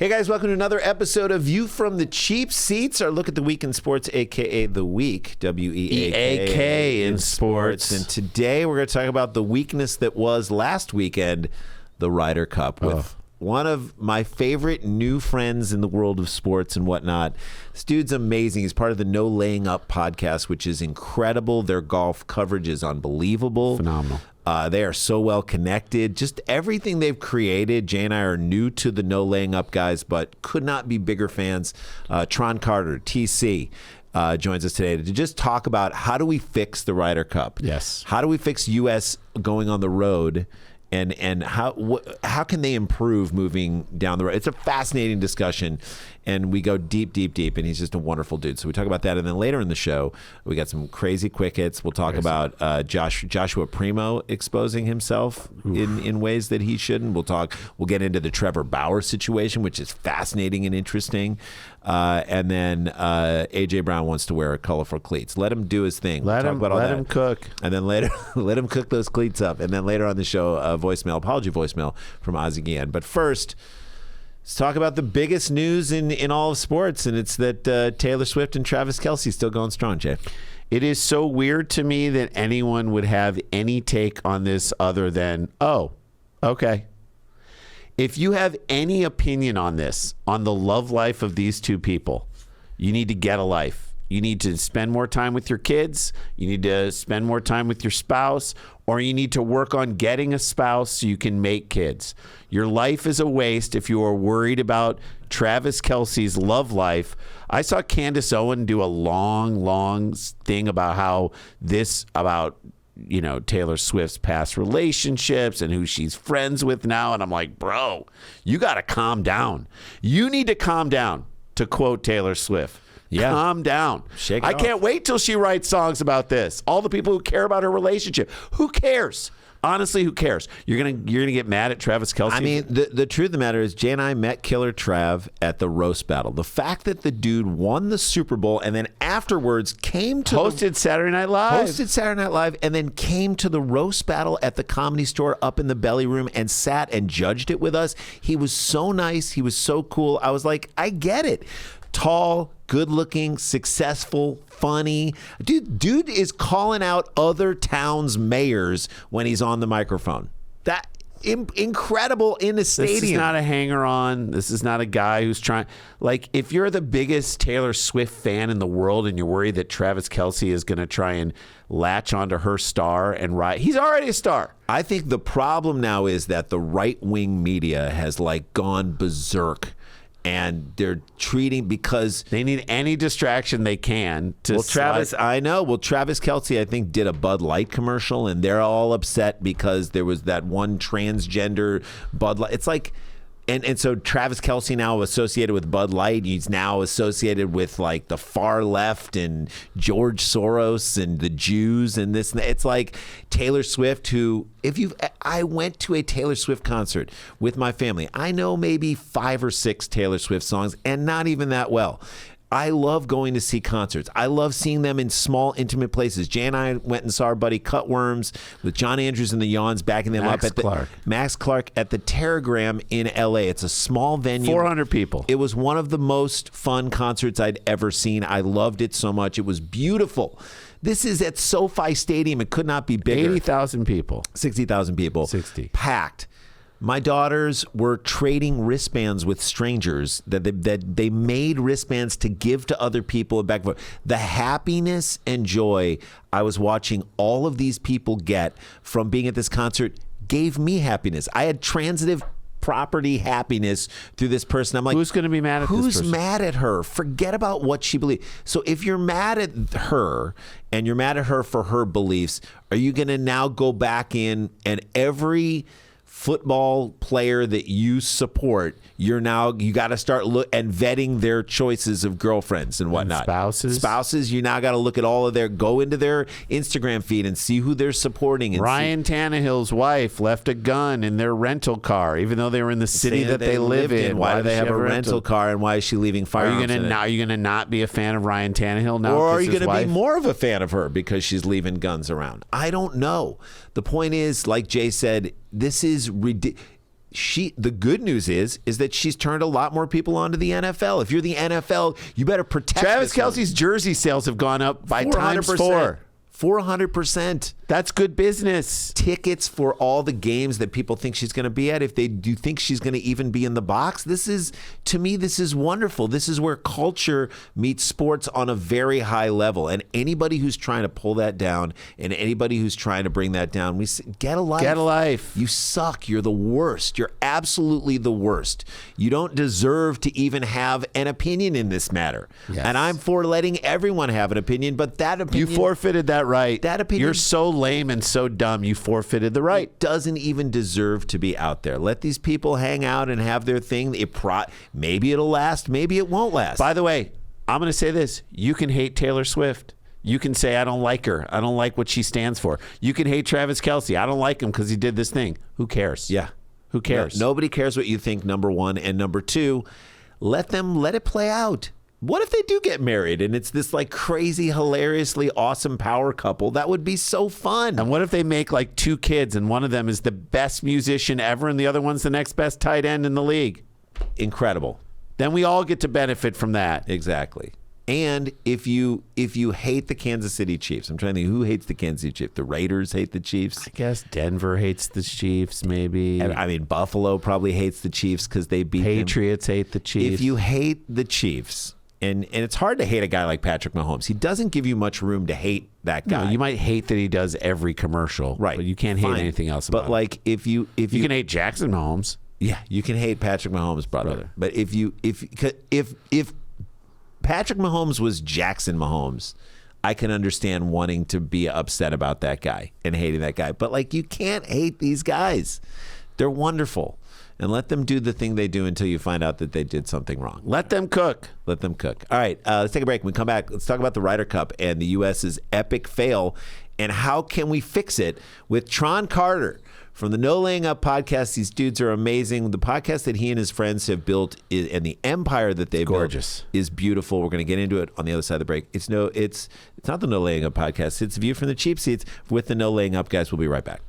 Hey guys, welcome to another episode of View from the Cheap Seats, our look at the week in sports, aka the week, W-E-A-K in sports. And today we're going to talk about the weakness that was last weekend, the Ryder Cup, with one of my favorite new friends in the world of sports and whatnot. This dude's amazing. He's part of the No Laying Up podcast, which is incredible. Their golf coverage is unbelievable. Phenomenal. They are so well connected. Just everything they've created. Jay and I are new to the No Laying Up guys, but could not be bigger fans. Tron Carter, TC, joins us today to just talk about how do we fix the Ryder Cup? Yes. How do we fix U.S. going on the road? And how can they improve moving down the road? It's a fascinating discussion, and we go deep, and he's just a wonderful dude. So we talk about that, and then later in the show, we got some crazy quick hits. We'll talk about Joshua Primo exposing himself in ways that he shouldn't. We'll get into the Trevor Bauer situation, which is fascinating and interesting. And then AJ Brown wants to wear colorful cleats. Let him do his thing. Let him cook. And then later, let him cook those cleats up. And then later on the show, apology voicemail from Ozzie Guillen. But first, let's talk about the biggest news in all of sports, and it's that Taylor Swift and Travis Kelce still going strong, Jay. It is so weird to me that anyone would have any take on this other than, oh, okay. If you have any opinion on this, on the love life of these two people, you need to get a life. You need to spend more time with your kids. You need to spend more time with your spouse, or you need to work on getting a spouse so you can make kids. Your life is a waste if you are worried about Travis Kelce's love life. I saw Candace Owen do a long thing about Taylor Swift's past relationships and who she's friends with now. And I'm like, bro, you got to calm down. You need to calm down, to quote Taylor Swift. Yeah. Calm down. Shake it I off. can't wait till she writes songs about this. All the people who care about her relationship. Who cares? Honestly, who cares? You're gonna get mad at Travis Kelce? I mean, the truth of the matter is, Jay and I met Killer Trav at the roast battle. The fact that the dude won the Super Bowl and then afterwards hosted Saturday Night Live, and then came to the roast battle at the Comedy Store up in the belly room and sat and judged it with us. He was so nice. He was so cool. I was like, I get it. Tall, good-looking, successful, funny. Dude is calling out other towns' mayors when he's on the microphone. That incredible in the stadium. This is not a hanger-on. This is not a guy who's trying. Like, if you're the biggest Taylor Swift fan in the world and you're worried that Travis Kelce is going to try and latch onto her star and ride, he's already a star. I think the problem now is that the right-wing media has gone berserk. And they're treating, because they need any distraction they can to Travis Kelce, I think, did a Bud Light commercial, and they're all upset because there was that one transgender Bud Light. It's like, and so Travis Kelce now associated with Bud Light. He's now associated with the far left and George Soros and the Jews and this. And it's like Taylor Swift, who, I went to a Taylor Swift concert with my family. I know maybe 5 or 6 Taylor Swift songs, and not even that well. I love going to see concerts. I love seeing them in small, intimate places. Jay and I went and saw our buddy Cutworms with John Andrews and the Yawns backing them up at Max Clark at the Terragram in L.A. It's a small venue. 400 people. It was one of the most fun concerts I'd ever seen. I loved it so much. It was beautiful. This is at SoFi Stadium. It could not be bigger. 80,000 people. 60,000 people. 60. Packed. My daughters were trading wristbands with strangers that they made wristbands to give to other people and back and forth. The happiness and joy I was watching all of these people get from being at this concert gave me happiness. I had transitive property happiness through this person. I'm like, who's going to be mad at this person? Who's mad at her? Forget about what she believes. So if you're mad at her and you're mad at her for her beliefs, are you going to now go back in and every football player that you support, you got to start and vetting their choices of girlfriends and whatnot. And spouses, you now got to look at all of go into their Instagram feed and see who they're supporting. And Ryan Tannehill's wife left a gun in their rental car, even though they were in the city that they live in. Why do they have a rental car, and why is she leaving firearms? Are you gonna not be a fan of Ryan Tannehill now? Or are you going to be more of a fan of her because she's leaving guns around? I don't know. The point is, like Jay said, this is ridiculous. the good news is that she's turned a lot more people onto the NFL. If you're the NFL, you better protect Travis Kelce's jersey sales have gone up by times 400%. 400%. That's good business. Tickets for all the games that people think she's going to be at. If they do think she's going to even be in the box, to me, this is wonderful. This is where culture meets sports on a very high level. And anybody who's trying to pull that down and anybody who's trying to bring that down, we say, get a life. Get a life. You suck. You're the worst. You're absolutely the worst. You don't deserve to even have an opinion in this matter. Yes. And I'm for letting everyone have an opinion, but that opinion... You forfeited that right. That opinion... You're so lame and so dumb, you forfeited the right. It doesn't even deserve to be out there. Let these people hang out and have their thing. Maybe it'll last. Maybe it won't last. By the way, I'm going to say this. You can hate Taylor Swift. You can say, I don't like her. I don't like what she stands for. You can hate Travis Kelce. I don't like him because he did this thing. Who cares? Yeah. Who cares? No, nobody cares what you think, number one. And number two, let it play out. What if they do get married and it's this like crazy, hilariously awesome power couple? That would be so fun. And what if they make like 2 kids and one of them is the best musician ever and the other one's the next best tight end in the league? Incredible. Then we all get to benefit from that. Exactly. And if you hate the Kansas City Chiefs, I'm trying to think, who hates the Kansas City Chiefs? The Raiders hate the Chiefs. I guess Denver hates the Chiefs, maybe. And, I mean, Buffalo probably hates the Chiefs because they beat them. Patriots hate the Chiefs. If you hate the Chiefs, and it's hard to hate a guy like Patrick Mahomes. He doesn't give you much room to hate that guy. No, you might hate that he does every commercial, right? But you can't hate anything else about But like, if you can hate Jackson Mahomes, yeah, you can hate Patrick Mahomes, brother. Right. But if Patrick Mahomes was Jackson Mahomes, I can understand wanting to be upset about that guy and hating that guy. But like, you can't hate these guys. They're wonderful. And let them do the thing they do until you find out that they did something wrong. let them cook. Let them cook. All right, let's take a break. When we come back, let's talk about the Ryder Cup and the U.S.'s epic fail and how can we fix it with Tron Carter from the No Laying Up podcast. These dudes are amazing. The podcast that he and his friends have built and the empire that they've built is beautiful. We're going to get into it on the other side of the break. It's not the No Laying Up podcast. It's View from the Cheap Seats with the No Laying Up guys. We'll be right back.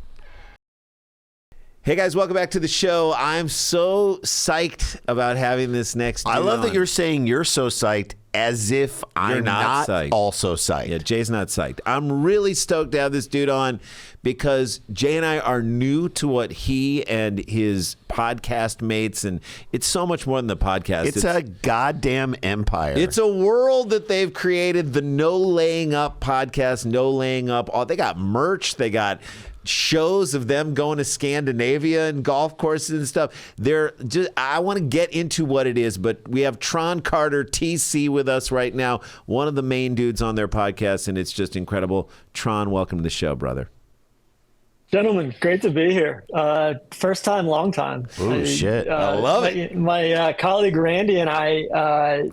Hey guys, welcome back to the show. I'm so psyched about having this next dude I love on. that you're saying you're so psyched as if I'm not psyched. Also psyched. Yeah, Jay's not psyched. I'm really stoked to have this dude on because Jay and I are new to what he and his podcast mates, and it's so much more than the podcast. It's a goddamn empire. It's a world that they've created, the No Laying Up podcast, No Laying Up. They got merch. They got shows of them going to Scandinavia and golf courses and stuff. I want to get into what it is, but we have Tron Carter, TC, with us right now, one of the main dudes on their podcast, and it's just incredible. Tron, welcome to the show, brother. Gentlemen, great to be here. First time, long time. Oh, shit. I love it. My colleague Randy and I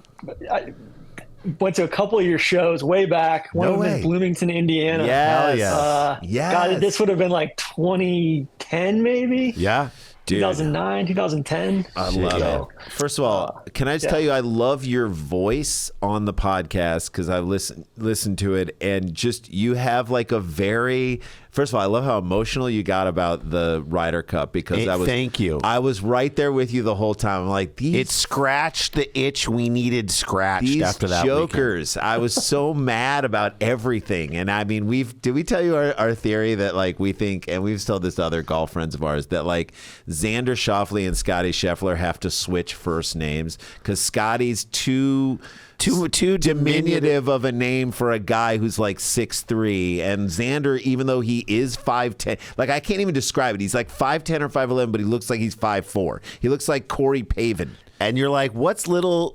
went to a couple of your shows way back. One of them in Bloomington, Indiana. Yes. God, this would have been like 2010 maybe? Yeah. Dude. 2009, 2010. I love it. First of all, can I just tell you, I love your voice on the podcast because I listened to it, and just you have like a very. First of all, I love how emotional you got about the Ryder Cup because thank you. I was right there with you the whole time. I'm like, it scratched the itch we needed scratched after that jokers. I was so mad about everything. And I mean, did we tell you our theory that like we think, and we've told this to other golf friends of ours, that like Xander Schauffele and Scotty Scheffler have to switch first names because Scotty's too diminutive of a name for a guy who's like 6'3", and Xander, even though he is 5'10", like I can't even describe it. He's like 5'10" or 5'11", but he looks like he's 5'4". He looks like Corey Pavin. And you're like, what's little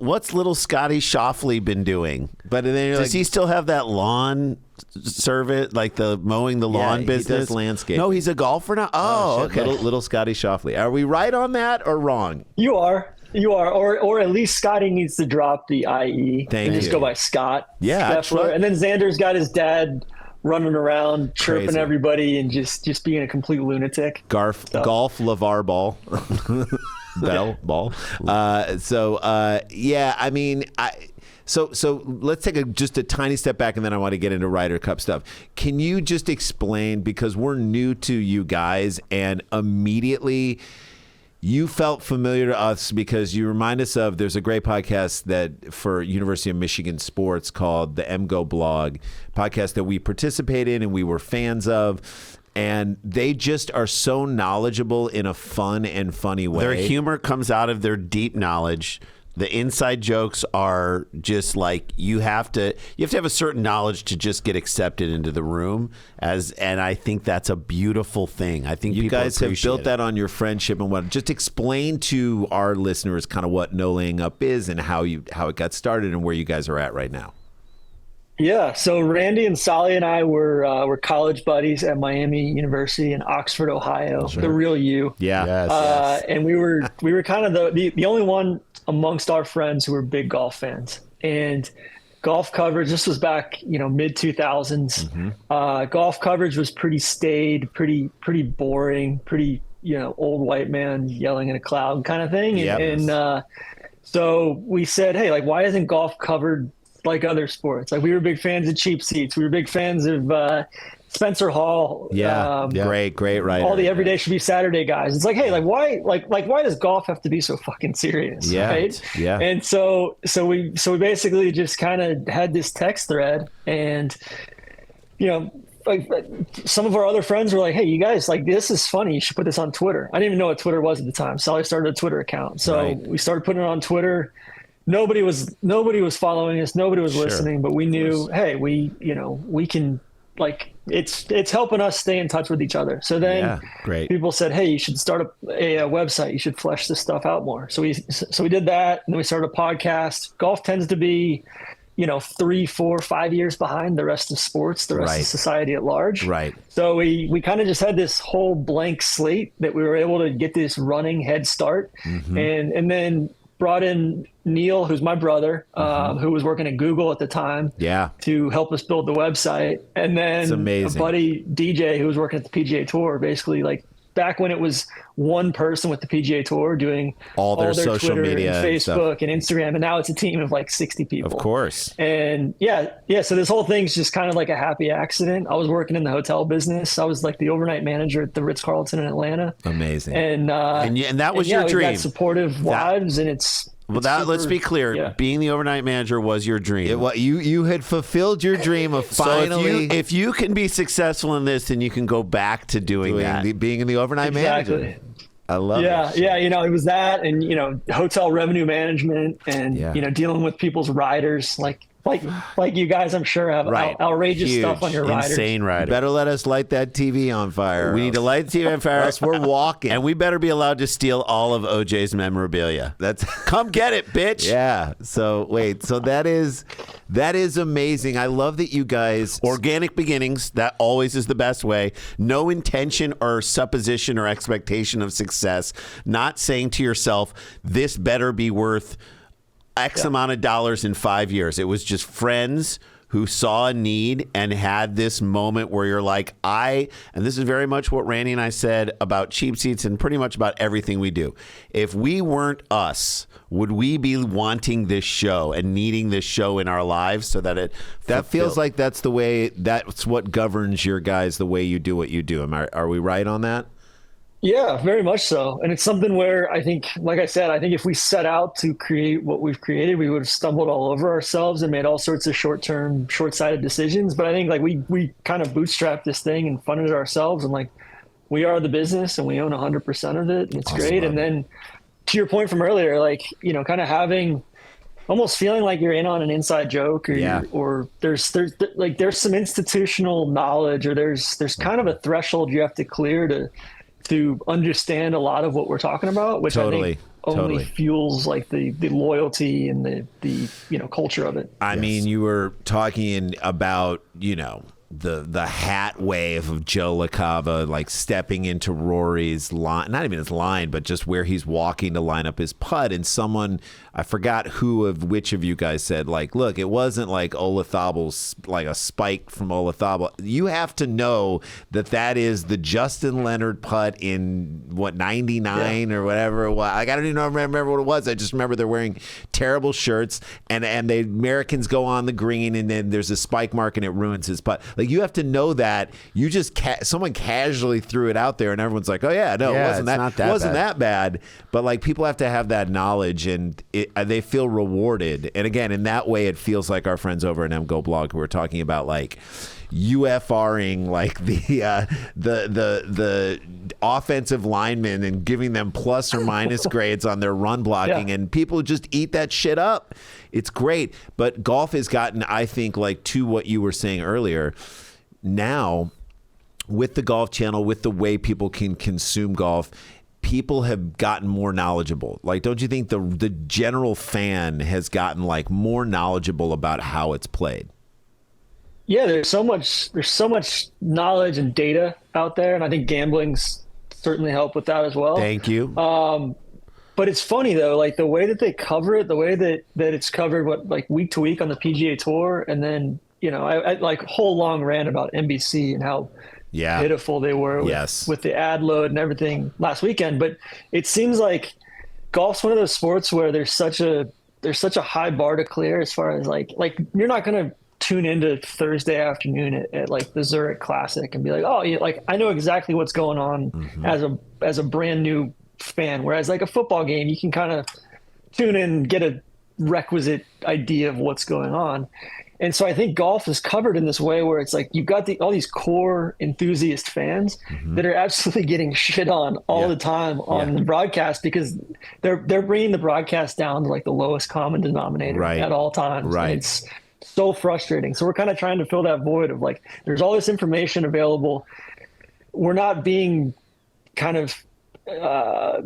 Scotty Schauffele been doing? But then does he still have that lawn service, like the mowing the lawn business? He does landscape. No, he's a golfer now. Oh, okay. Little Scotty Schauffele. Are we right on that or wrong? You are, or at least Scotty needs to drop the IE. Thank you. Just go by Scott. Yeah, Scheffler. And then Xander's got his dad running around chirping everybody and just being a complete lunatic. Golf LeVar Ball. Ball. Yeah, I mean, so let's take just a tiny step back, and then I want to get into Ryder Cup stuff. Can you just explain, because we're new to you guys, and immediately You felt familiar to us because you remind us of, there's a great podcast that for University of Michigan sports called the MGO blog, podcast that we participate in and we were fans of. And they just are so knowledgeable in a fun and funny way. Their humor comes out of their deep knowledge. The inside jokes are just like you have to have a certain knowledge to just get accepted into the room and I think that's a beautiful thing. I think you people guys have built it. that on your friendship and what. Just explain to our listeners kind of what No Laying Up is and how it got started and where you guys are at right now. Yeah, so Randy and Sally and I were college buddies at Miami University in Oxford, Ohio. The real U. Yeah. Yes. And we were kind of the only one amongst our friends who were big golf fans. And golf coverage, this was back, mid 2000s. Mm-hmm. Golf coverage was pretty staid, pretty boring, pretty, old white man yelling in a cloud kind of thing. Yep. And so we said, hey, like, why isn't golf covered like other sports? Like, we were big fans of Cheap Seats. We were big fans of Spencer Hall. Great writer. All the Everyday Should Be Saturday guys. It's like, hey, why does golf have to be so fucking serious? Yeah. Right? Yeah. And so we basically just kind of had this text thread, and like some of our other friends were like, hey, you guys, like, this is funny. You should put this on Twitter. I didn't even know what Twitter was at the time. Sally started a Twitter account. So we started putting it on Twitter. Nobody was following us. Nobody was listening, but we knew, hey, we can, like, it's helping us stay in touch with each other. So then people said, hey, you should start a website. You should flesh this stuff out more. So we did that. And then we started a podcast. Golf tends to be, 3, 4, 5 years behind the rest of sports, the rest of society at large. Right. So we kind of just had this whole blank slate that we were able to get this running head start. Mm-hmm. And then brought in Neil, who's my brother, who was working at Google at the time, to help us build the website. And then a buddy, DJ, who was working at the PGA Tour, basically, like, back when it was one person with the PGA Tour doing all their social Twitter media and Facebook and Instagram, and now it's a team of like 60 people. Of course. And so this whole thing's just kind of like a happy accident. I was working in the hotel business. I was like the overnight manager at the Ritz-Carlton in Atlanta. Amazing. And that was your dream. We got supportive wives, and it's let's be clear. Being the overnight manager was your dream. You had fulfilled your dream of finally. So if you can be successful in this, then you can go back to doing that. Being in the overnight manager. I love it. Yeah. It was that, and hotel revenue management, and dealing with people's riders, like you guys, I'm sure, have outrageous stuff on your riders. Insane riders. You better let us light that TV on fire. We need to light the TV on fire. Else we're walking. And we better be allowed to steal all of OJ's memorabilia. Come get it, bitch. Yeah. So that is amazing. I love that you guys. Organic beginnings. That always is the best way. No intention or supposition or expectation of success. Not saying to yourself, this better be worth X amount of dollars in 5 years. It was just friends who saw a need and had this moment where you're like, and this is very much what Randy and I said about Cheap Seats and pretty much about everything we do. If we weren't us, would we be wanting this show and needing this show in our lives so that that feels like that's what governs your guys, the way you do what you do. Are we right on that? Yeah, very much so. And it's something where I think, like I said, if we set out to create what we've created, we would have stumbled all over ourselves and made all sorts of short-term, short-sighted decisions. But I think, like, we kind of bootstrapped this thing and funded it ourselves, and, like, we are the business and we own 100% of it, and it's great. And then to your point from earlier, like, kind of almost feeling like you're in on an inside joke, or there's some institutional knowledge, or there's kind of a threshold you have to clear to understand a lot of what we're talking about, which I think only fuels like the loyalty and the culture of it. I mean, you were talking about, the hat wave of Joe LaCava, like stepping into Rory's line, not even his line, but just where he's walking to line up his putt. And someone, I forgot which of you guys said, like, look, it wasn't like Olathable's, like a spike from Olathable. You have to know that is the Justin Leonard putt in 99 or whatever it was. Like, I don't even remember what it was. I just remember they're wearing terrible shirts, and the Americans go on the green, and then there's a spike mark and it ruins his putt. Like, Like you have to know that you just someone casually threw it out there and everyone's like, oh yeah, no, Yeah, it wasn't it's not that wasn't bad. that bad. But like people have to have that knowledge and they feel rewarded. And again, in that way, it feels like our friends over at MGO Blog who are talking about like UFRing like the offensive linemen and giving them plus or minus grades on their run blocking, and people just eat that shit up. It's great, but golf has gotten, I think, like to what you were saying earlier. Now, with the Golf Channel, with the way people can consume golf, people have gotten more knowledgeable. Like, don't you think the general fan has gotten like more knowledgeable about how it's played? Yeah, there's so much knowledge and data out there, and I think gambling's certainly helped with that as well. Thank you. But it's funny though, like the way that they cover it, the way that it's covered, like week to week on the PGA Tour, and then I like whole long rant about NBC and how pitiful they were with the ad load and everything last weekend. But it seems like golf's one of those sports where there's such a high bar to clear as far as like you're not gonna tune into Thursday afternoon at like the Zurich Classic and be like, oh, yeah, like I know exactly what's going on as a brand new fan. Whereas like a football game, you can kind of tune in and get a requisite idea of what's going on. And so I think golf is covered in this way where it's like you've got all these core enthusiast fans that are absolutely getting shit on all the time on the broadcast because they're bringing the broadcast down to like the lowest common denominator at all times. Right. And it's so frustrating. So we're kind of trying to fill that void of like, there's all this information available. We're not being kind of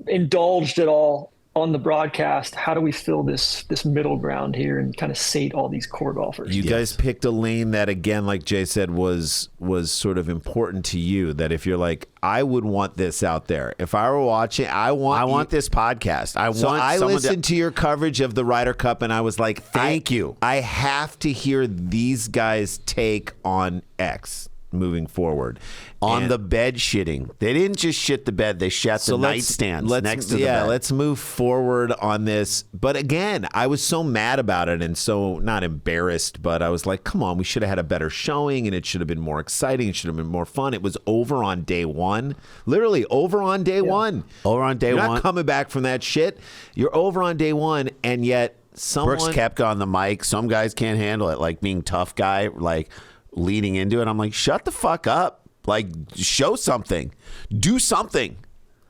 indulged at all on the broadcast. How do we fill this middle ground here and kind of sate all these core golfers? You guys picked a lane that, again, like Jay said, was sort of important to you. That if you're like, I would want this out there. If I were watching, I want this podcast. I listened to your coverage of the Ryder Cup, and I was like, thank you. I have to hear these guys' take on X moving forward. On the bed shitting. They didn't just shit the bed. They shat the nightstands next to the bed. Let's move forward on this. But again, I was so mad about it and so not embarrassed, but I was like, come on, we should have had a better showing and it should have been more exciting. It should have been more fun. It was over on day one. Literally over on day one. Over on day You're one. not coming back from that shit. You're over on day one, and yet someone... Brooks Koepka on the mic. Some guys can't handle it. Like being tough guy, like leading into it. I'm like, shut the fuck up. Like, show something, do something.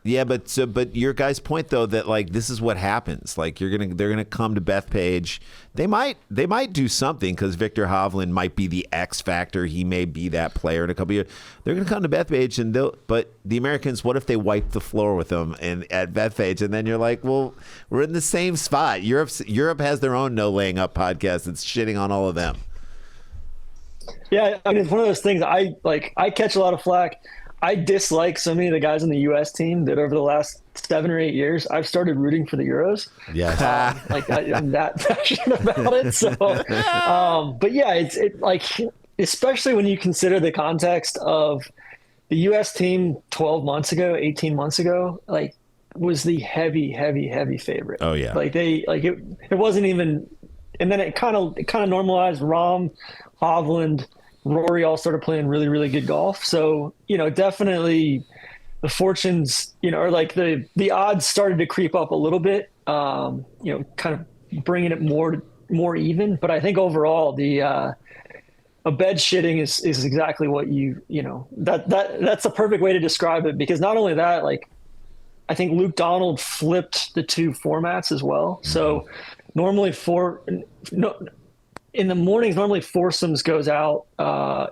Yeah, but your guy's point though that like this is what happens. Like they're gonna come to Bethpage. They might do something because Victor Hovland might be the X factor. He may be that player in a couple of years. They're gonna come to Bethpage but the Americans, what if they wipe the floor with them at Bethpage? And then you're like, well, we're in the same spot. Europe has their own no laying up podcast that's shitting on all of them. Yeah, I mean, it's one of those things. I catch a lot of flack. I dislike so many of the guys on the U.S. team that over the last 7 or 8 years, I've started rooting for the Euros. Yes. I'm that passionate about it. So, but yeah, it's like, especially when you consider the context of the U.S. team 12 months ago, 18 months ago, like was the heavy favorite. Oh yeah. Like it wasn't even, and then it kind of normalized. Rahm, Hovland, Rory all started playing really, really good golf. So, definitely the fortunes, or like the odds started to creep up a little bit, kind of bringing it more even. But I think overall a bed shitting is exactly what that's a perfect way to describe it, because not only that, like I think Luke Donald flipped the two formats as well. So normally in the mornings, normally foursomes goes out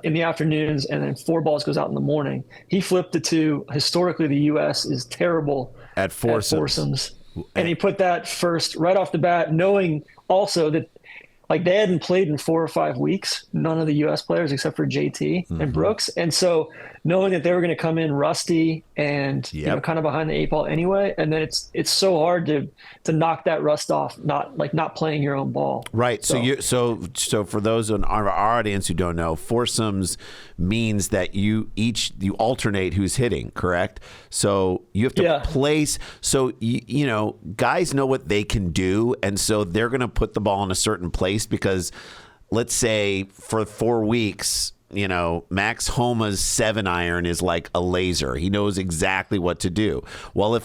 in the afternoons, and then four balls goes out in the morning. He flipped the two. Historically, the U.S. is terrible at foursomes. And he put that first right off the bat, knowing also that like they hadn't played in 4 or 5 weeks, none of the U.S. players except for JT and Brooks. And so knowing that they were going to come in rusty and kind of behind the 8 ball anyway, and then it's so hard to knock that rust off, not playing your own ball. Right. So for those in our audience who don't know, foursomes means that you alternate who's hitting, correct? So you have to place. So guys know what they can do, and so they're going to put the ball in a certain place because, let's say for 4 weeks, Max Homa's 7-iron is like a laser. He knows exactly what to do. Well,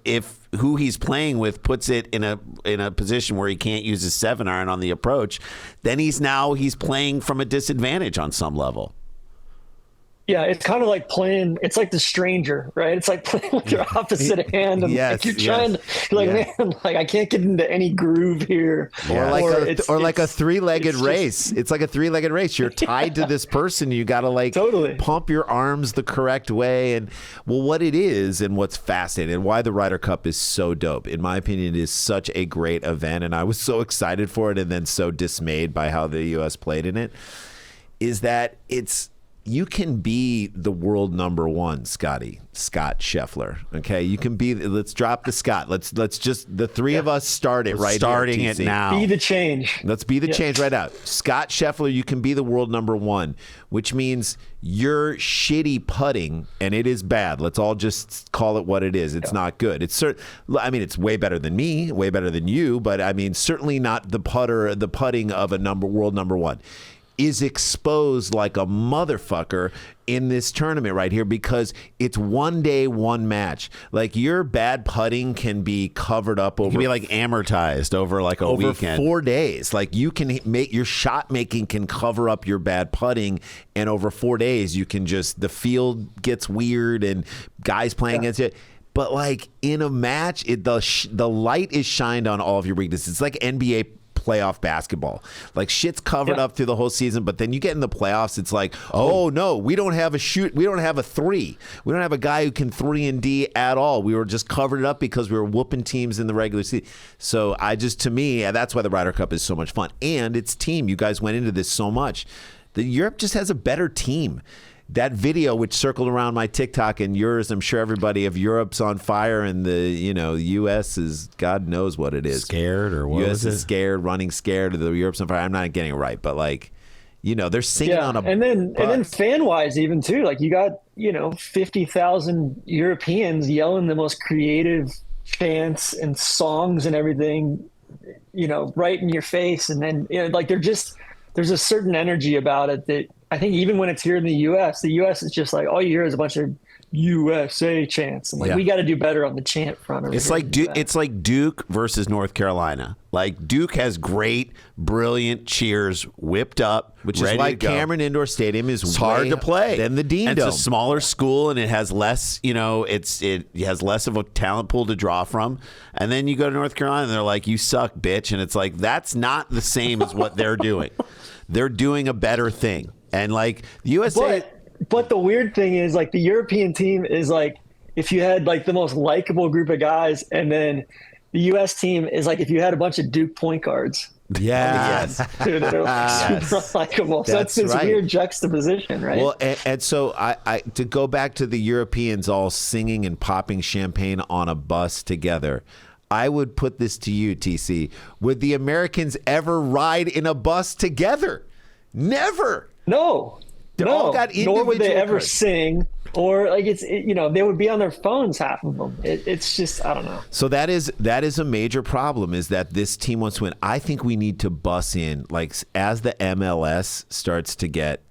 if who he's playing with puts it in a position where he can't use his 7-iron on the approach, then he's playing from a disadvantage on some level. Yeah, it's kind of like playing. It's like The Stranger, right? It's like playing with your opposite hand, and Yes, you're man, I can't get into any groove here. Yeah. Or like a three-legged race. It's like a three-legged race. You're tied to this person. You got to totally pump your arms the correct way. And what it is, and what's fascinating, and why the Ryder Cup is so dope. In my opinion, it is such a great event, and I was so excited for it, and then so dismayed by how the U.S. played in it. Is that you can be the world number one, Scott Scheffler. Okay, you can be. Let's drop the Scott. Let's just the three of us start it right. Starting it now. Be the change. Let's be the change right now. Scott Scheffler, you can be the world number one, which means you're shitty putting, and it is bad. Let's all just call it what it is. It's not good. It's it's way better than me, way better than you, but I mean, certainly not the putting of a world number one. Is exposed like a motherfucker in this tournament right here because it's one day, one match. Like your bad putting can be covered up over. It can be like amortized over like a weekend. 4 days. Like you can make your shot making can cover up your bad putting, and over 4 days you can the field gets weird and guys playing against it. But like in a match, the light is shined on all of your weaknesses. It's like NBA playoff basketball. Like shit's covered up through the whole season, but then you get in the playoffs, it's like, oh no, we don't have a 3. We don't have a guy who can 3 and D at all. We were just covered it up because we were whooping teams in the regular season. So to me, that's why the Ryder Cup is so much fun. And it's team. You guys went into this so much. Europe just has a better team. That video, which circled around my TikTok and yours, I'm sure everybody of Europe's on fire, and the U.S. is God knows what it is. Scared or what? U.S. is scared, running scared. The Europe's on fire. I'm not getting it right, but they're singing on a and then fan wise even too. Like you got 50,000 Europeans yelling the most creative chants and songs and everything, right in your face, and then there's a certain energy about it that I think even when it's here in the U.S. is just like all you hear is a bunch of USA chants. And we got to do better on the chant front. It's like Duke versus North Carolina. Like Duke has great, brilliant cheers whipped up, which is why Cameron Indoor Stadium is hard to play than the Dean and Dome. It's a smaller school and it has less. It has less of a talent pool to draw from. And then you go to North Carolina and they're like, "You suck, bitch," and it's like that's not the same as what they're doing. They're doing a better thing. And like the USA, but the weird thing is like the European team is like if you had like the most likable group of guys, and then the U.S. team is like if you had a bunch of Duke point guards. Yes, that are like super likable. So that's this weird juxtaposition, right? Well, and so I to go back to the Europeans all singing and popping champagne on a bus together. I would put this to you, TC. Would the Americans ever ride in a bus together? Never. No. All got nor would they ever cars. Sing, or like they would be on their phones, half of them. It's just I don't know. So that is a major problem. Is that this team wants to win? I think we need to bus in like as the MLS starts to get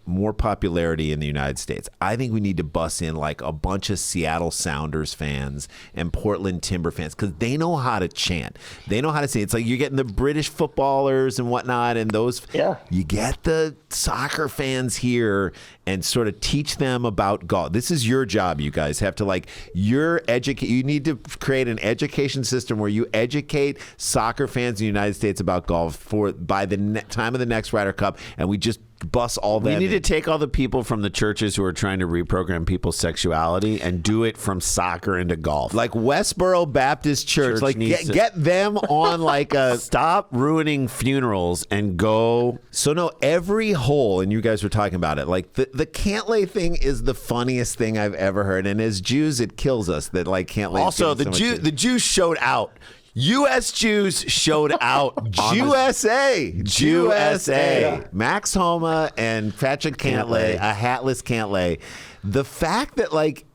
more popularity in the United States. I think we need to bus in like a bunch of Seattle Sounders fans and Portland Timber fans because they know how to chant. They know how to sing. It's like you're getting the British footballers and whatnot, and those. Yeah. You get the soccer fans here and sort of teach them about golf. This is your job. You guys have to you need to create an education system where you educate soccer fans in the United States about golf by the time of the next Ryder Cup, and we just bus all them. We need to take all the people from the churches who are trying to reprogram people's sexuality and do it from soccer into golf. Like Westboro Baptist Church like get them on like a stop ruining funerals and go. So no, every hole, and you guys were talking about it, like the Cantlay thing is the funniest thing I've ever heard, and as Jews it kills us that like Cantlay. Also, the Jews showed out. U.S. Jews showed out. USA. Yeah. Max Homa and Patrick Cantlay, a hatless Cantlay. The fact that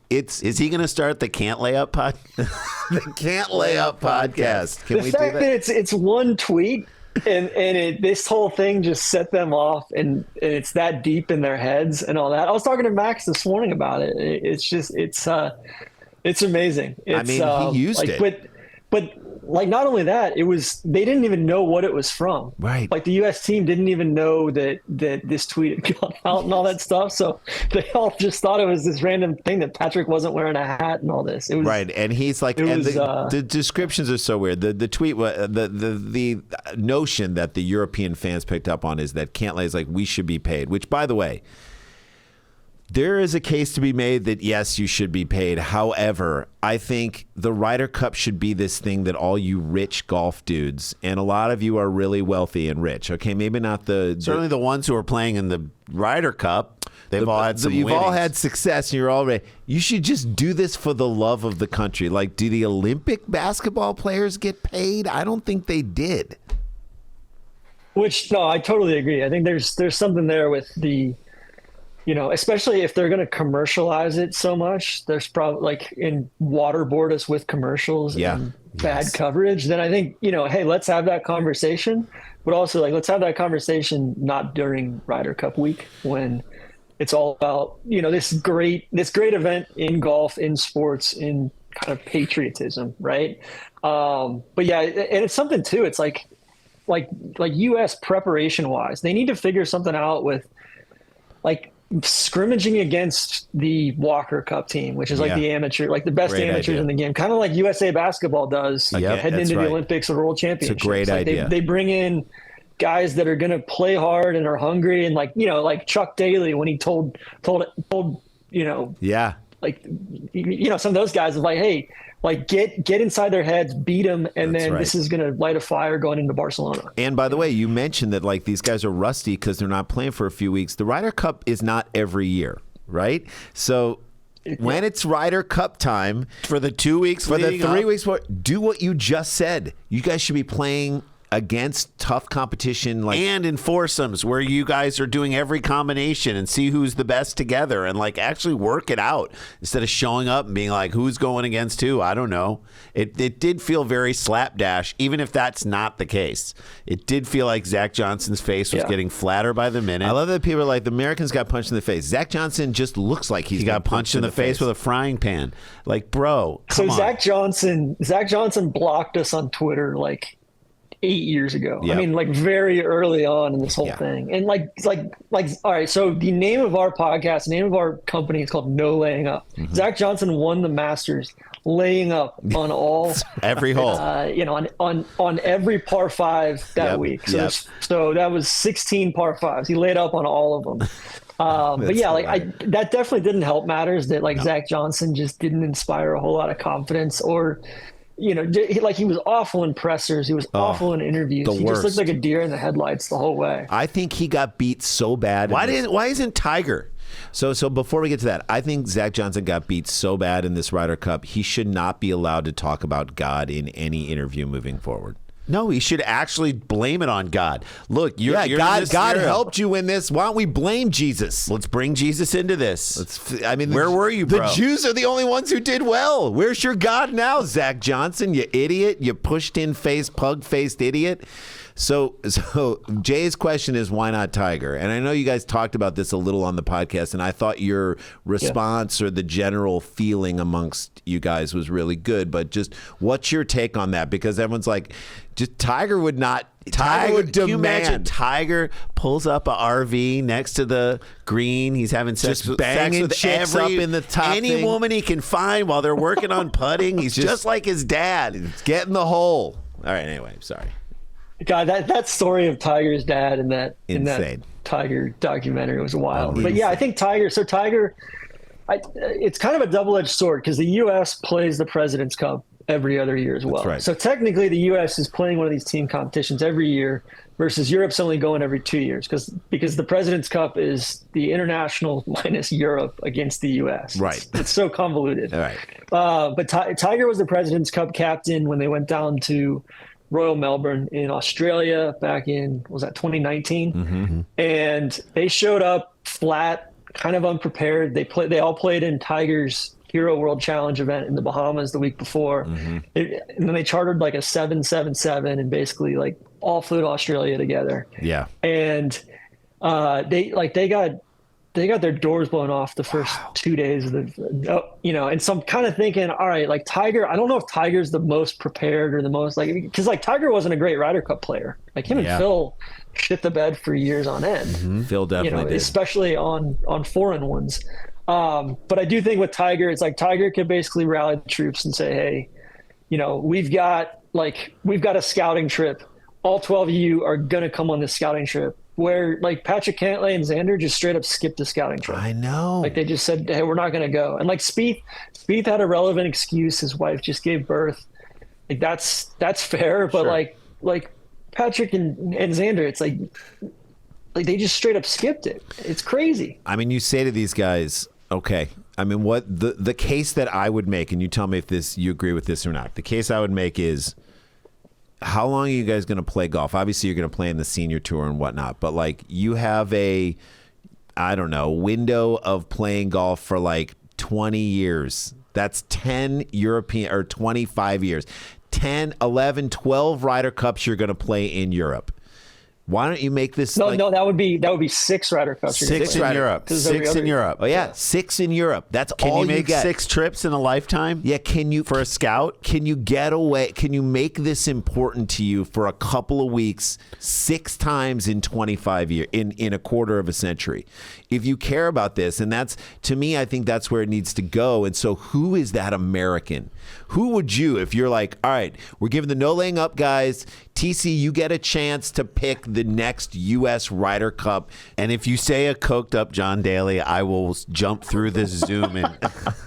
is he going to start the Can't Lay Up podcast? The Can't Lay Up podcast. Can we do that? The fact that it's one tweet This whole thing just set them off, and it's that deep in their heads and all that. I was talking to Max this morning about it. It's amazing. I mean, he used it. But like, not only that, they didn't even know what it was from. Right. Like the U.S. team didn't even know that this tweet had gone out and all that stuff. So they all just thought it was this random thing that Patrick wasn't wearing a hat and all this. It was right. And he's like, the descriptions are so weird. The tweet, the notion that the European fans picked up on is that Cantlay is like, we should be paid, which, by the way, there is a case to be made that, yes, you should be paid. However, I think the Ryder Cup should be this thing that all you rich golf dudes, and a lot of you are really wealthy and rich. Okay, maybe not certainly the ones who are playing in the Ryder Cup. They've all had some You've winnings. all had success, and you're all ready. You should just do this for the love of the country. Like, do the Olympic basketball players get paid? I don't think they did. No, I totally agree. I think there's something there with the, especially if they're going to commercialize it so much, there's probably like in waterboard us with commercials and bad coverage. Then I think, hey, let's have that conversation, but also like, let's have that conversation not during Ryder Cup week when it's all about, this great event in golf, in sports, in kind of patriotism. Right. But yeah, and it's something too. It's like US preparation wise, they need to figure something out with like scrimmaging against the Walker Cup team, which is like the amateur, like the best amateurs in the game, kind of like USA basketball does heading into the Olympics or World Championships. It's a great idea. They bring in guys that are going to play hard and are hungry, and like like Chuck Daly when he told some of those guys of like, hey, like get inside their heads, beat them, and then this is going to light a fire going into Barcelona. And by the way, you mentioned that like these guys are rusty because they're not playing for a few weeks. The Ryder Cup is not every year, right? So when it's Ryder Cup time for the 2 weeks, for the 3 weeks, do what you just said. You guys should be playing against tough competition, and in foursomes where you guys are doing every combination and see who's the best together and like actually work it out instead of showing up and being like, who's going against who? I don't know. It did feel very slapdash, even if that's not the case. It did feel like Zach Johnson's face was getting flatter by the minute. I love that people are like, the Americans got punched in the face. Zach Johnson just looks like he got punched in the face with a frying pan. Like, bro, come on. Zach Johnson blocked us on Twitter like 8 years ago. Yep. I mean, like very early on in this whole thing. And like, all right. So the name of our podcast, the name of our company is called No Laying Up. Mm-hmm. Zach Johnson won the Masters laying up on all every hole, on every par five that week. So that was 16 par fives. He laid up on all of them. But yeah, like that definitely didn't help matters that like Zach Johnson just didn't inspire a whole lot of confidence or, he was awful in pressers. He was awful in interviews. He just looked like a deer in the headlights the whole way. I think he got beat so bad. Why isn't Tiger? So before we get to that, I think Zach Johnson got beat so bad in this Ryder Cup, he should not be allowed to talk about God in any interview moving forward. No, he should actually blame it on God. Look, God helped you in this. Why don't we blame Jesus? Let's bring Jesus into this. Where were you, bro? The Jews are the only ones who did well. Where's your God now, Zach Johnson? You idiot. You pushed-in face, pug-faced idiot. So Jay's question is, why not Tiger? And I know you guys talked about this a little on the podcast, and I thought your response or the general feeling amongst you guys was really good. But just what's your take on that? Because everyone's like, just Tiger would not. Tiger would demand. Can you imagine Tiger pulls up a RV next to the green. He's having sex with chicks up in the top. Any woman he can find while they're working on putting. He's just like his dad. He's getting the hole. All right. Anyway, sorry. God, that story of Tiger's dad in that Tiger documentary was wild. But yeah, I think Tiger. It's kind of a double-edged sword because the U.S. plays the President's Cup every other year as well. Right. So technically, the U.S. is playing one of these team competitions every year, versus Europe's only going every 2 years because the President's Cup is the international minus Europe against the U.S. Right. It's so convoluted. All right. But Tiger was the President's Cup captain when they went down to Royal Melbourne in Australia back in, was that 2019? Mm-hmm. And they showed up flat, kind of unprepared. They all played in Tiger's Hero World Challenge event in the Bahamas the week before. Mm-hmm. And then they chartered like a 777 and basically like all flew to Australia together. Yeah. And they got their doors blown off the first 2 days of and so I'm kind of thinking, all right, like Tiger, I don't know if Tiger's the most prepared or the most because Tiger wasn't a great Ryder Cup player. Like him and Phil shit the bed for years on end. Mm-hmm. Phil definitely did. Especially on foreign ones. But I do think with Tiger, it's like Tiger could basically rally the troops and say, hey, we've got a scouting trip. All 12 of you are going to come on this scouting trip. Where like Patrick Cantlay and Xander just straight up skipped the scouting trip. I know. Like they just said, hey, we're not going to go. And like Spieth had a relevant excuse. His wife just gave birth. Like that's fair. But Sure. like Patrick and Xander, it's like they just straight up skipped it. It's crazy. I mean, you say to these guys, okay. I mean, what the case that I would make, and you tell me if you agree with this or not. The case I would make is, how long are you guys going to play golf? Obviously, you're going to play in the senior tour and whatnot, but like you have a, I don't know, window of playing golf for like 20 years. That's 10 European or 25 years. 10, 11, 12 Ryder Cups you're going to play in Europe. Why don't you make this? No, that would be 6 Ryder Cups. 6 in Europe. 6 in Europe. Oh yeah, 6 in Europe. That's Can all you make get. 6 trips in a lifetime? Yeah, can you for a scout? Can you get away? Can you make this important to you for a couple of weeks, 6 times in 25 years, in a quarter of a century? If you care about this, and that's, to me, I think that's where it needs to go. And so, who is that American? Who would you, if you're like, all right, we're giving the no laying up guys, TC, you get a chance to pick the next U.S. Ryder Cup. And if you say a coked up John Daly, I will jump through this Zoom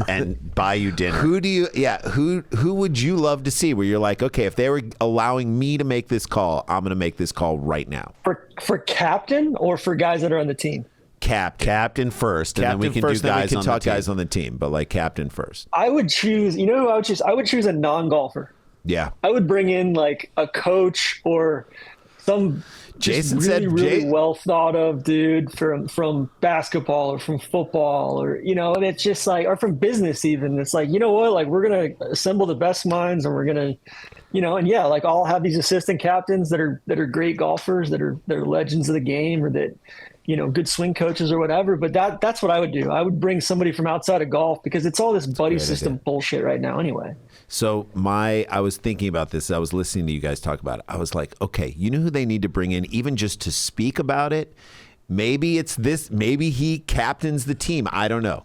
and buy you dinner. Who would you love to see where you're like, okay, if they were allowing me to make this call, I'm going to make this call right now. For captain or for guys that are on the team? Captain first, and then we can first, do guys then we can on talk the team. guys on the team, but like captain first. I would choose, who I would choose? I would choose a non-golfer. Yeah. I would bring in like a coach or some Jason really, said really well thought of dude from basketball or from football or, and it's just like, or from business even. It's like, like we're going to assemble the best minds and we're going to, and yeah, like I'll have these assistant captains that are great golfers, that are legends of the game, or that, good swing coaches or whatever. But that's what I would do. I would bring somebody from outside of golf because it's all this buddy system bullshit right now anyway. So I was thinking about this. I was listening to you guys talk about it. I was like, okay, you know who they need to bring in even just to speak about it? Maybe it's this. Maybe he captains the team. I don't know.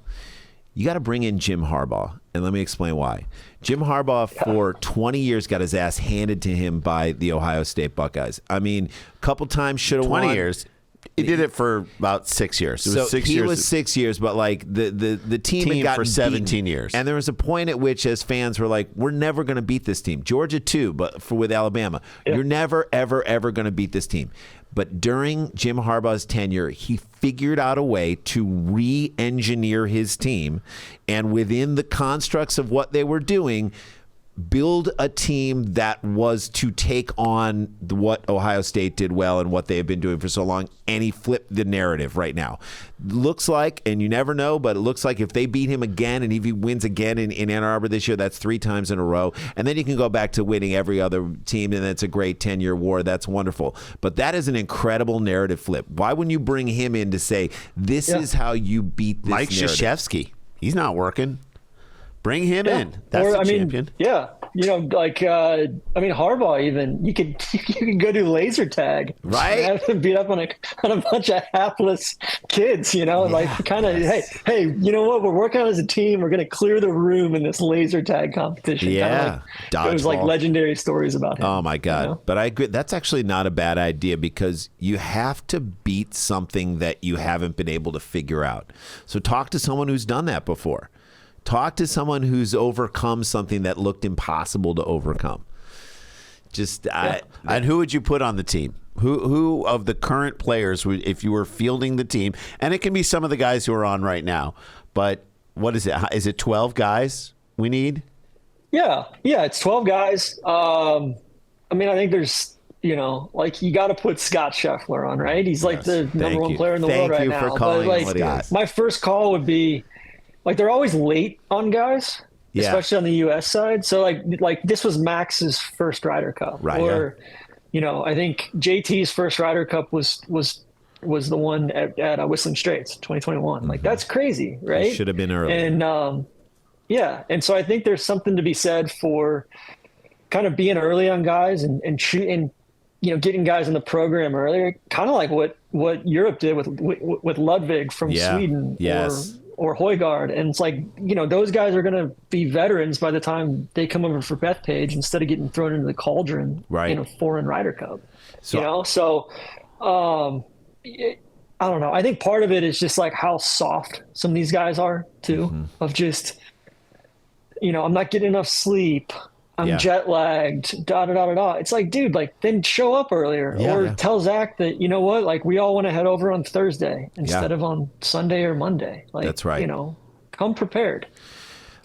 You got to bring in Jim Harbaugh. And let me explain why. Jim Harbaugh for 20 years got his ass handed to him by the Ohio State Buckeyes. I mean, a couple times should have won. 20 years. He did it for about 6 years. It was so 6 he years. was 6 years, but like the team had gotten for 17 beaten. years. And there was a point at which, as fans, were like, "We're never going to beat this team." Georgia too, but with Alabama, you're never, ever, ever going to beat this team. But during Jim Harbaugh's tenure, he figured out a way to re-engineer his team, and within the constructs of what they were doing, build a team that was to take on what Ohio State did well and what they have been doing for so long, and he flipped the narrative right now. Looks like, and you never know, but it looks like if they beat him again and if he wins again in Ann Arbor this year, that's 3 times in a row. And then you can go back to winning every other team, and that's a great 10-year war. That's wonderful. But that is an incredible narrative flip. Why wouldn't you bring him in to say, this is how you beat this Mike narrative? Krzyzewski. He's not working. Bring him in. That's the champion. Harbaugh even you can go do laser tag, right? Have him beat up on a bunch of hapless kids, like kind of hey, you know what? We're working on as a team. We're going to clear the room in this laser tag competition. Yeah, there's like legendary stories about him. Oh my God! But I agree. That's actually not a bad idea because you have to beat something that you haven't been able to figure out. So talk to someone who's done that before. Talk to someone who's overcome something that looked impossible to overcome. And who would you put on the team? Who of the current players, if you were fielding the team, and it can be some of the guys who are on right now, but what is it? Is it 12 guys we need? Yeah, it's 12 guys. I think there's, you got to put Scott Scheffler on, right? He's like the number one player in the world right now. Thank you for calling him Scott. My first call would be, they're always late on guys, especially on the U.S. side. So like this was Max's first Ryder Cup, right? Or I think JT's first Ryder Cup was the one at Whistling Straits, 2021. Like that's crazy, right? Should have been early. And yeah, and so I think there's something to be said for kind of being early on guys and getting guys in the program earlier, kind of like what Europe did with Ludwig from Sweden, or Højgaard. And it's like, those guys are going to be veterans by the time they come over for Bethpage instead of getting thrown into the cauldron in a foreign Ryder Cup. So I don't know. I think part of it is just like how soft some of these guys are too, of just, I'm not getting enough sleep. I'm jet lagged, da da da da da. It's like, dude, like then show up earlier or tell Zach that, like we all want to head over on Thursday instead of on Sunday or Monday. Like, that's right. Come prepared.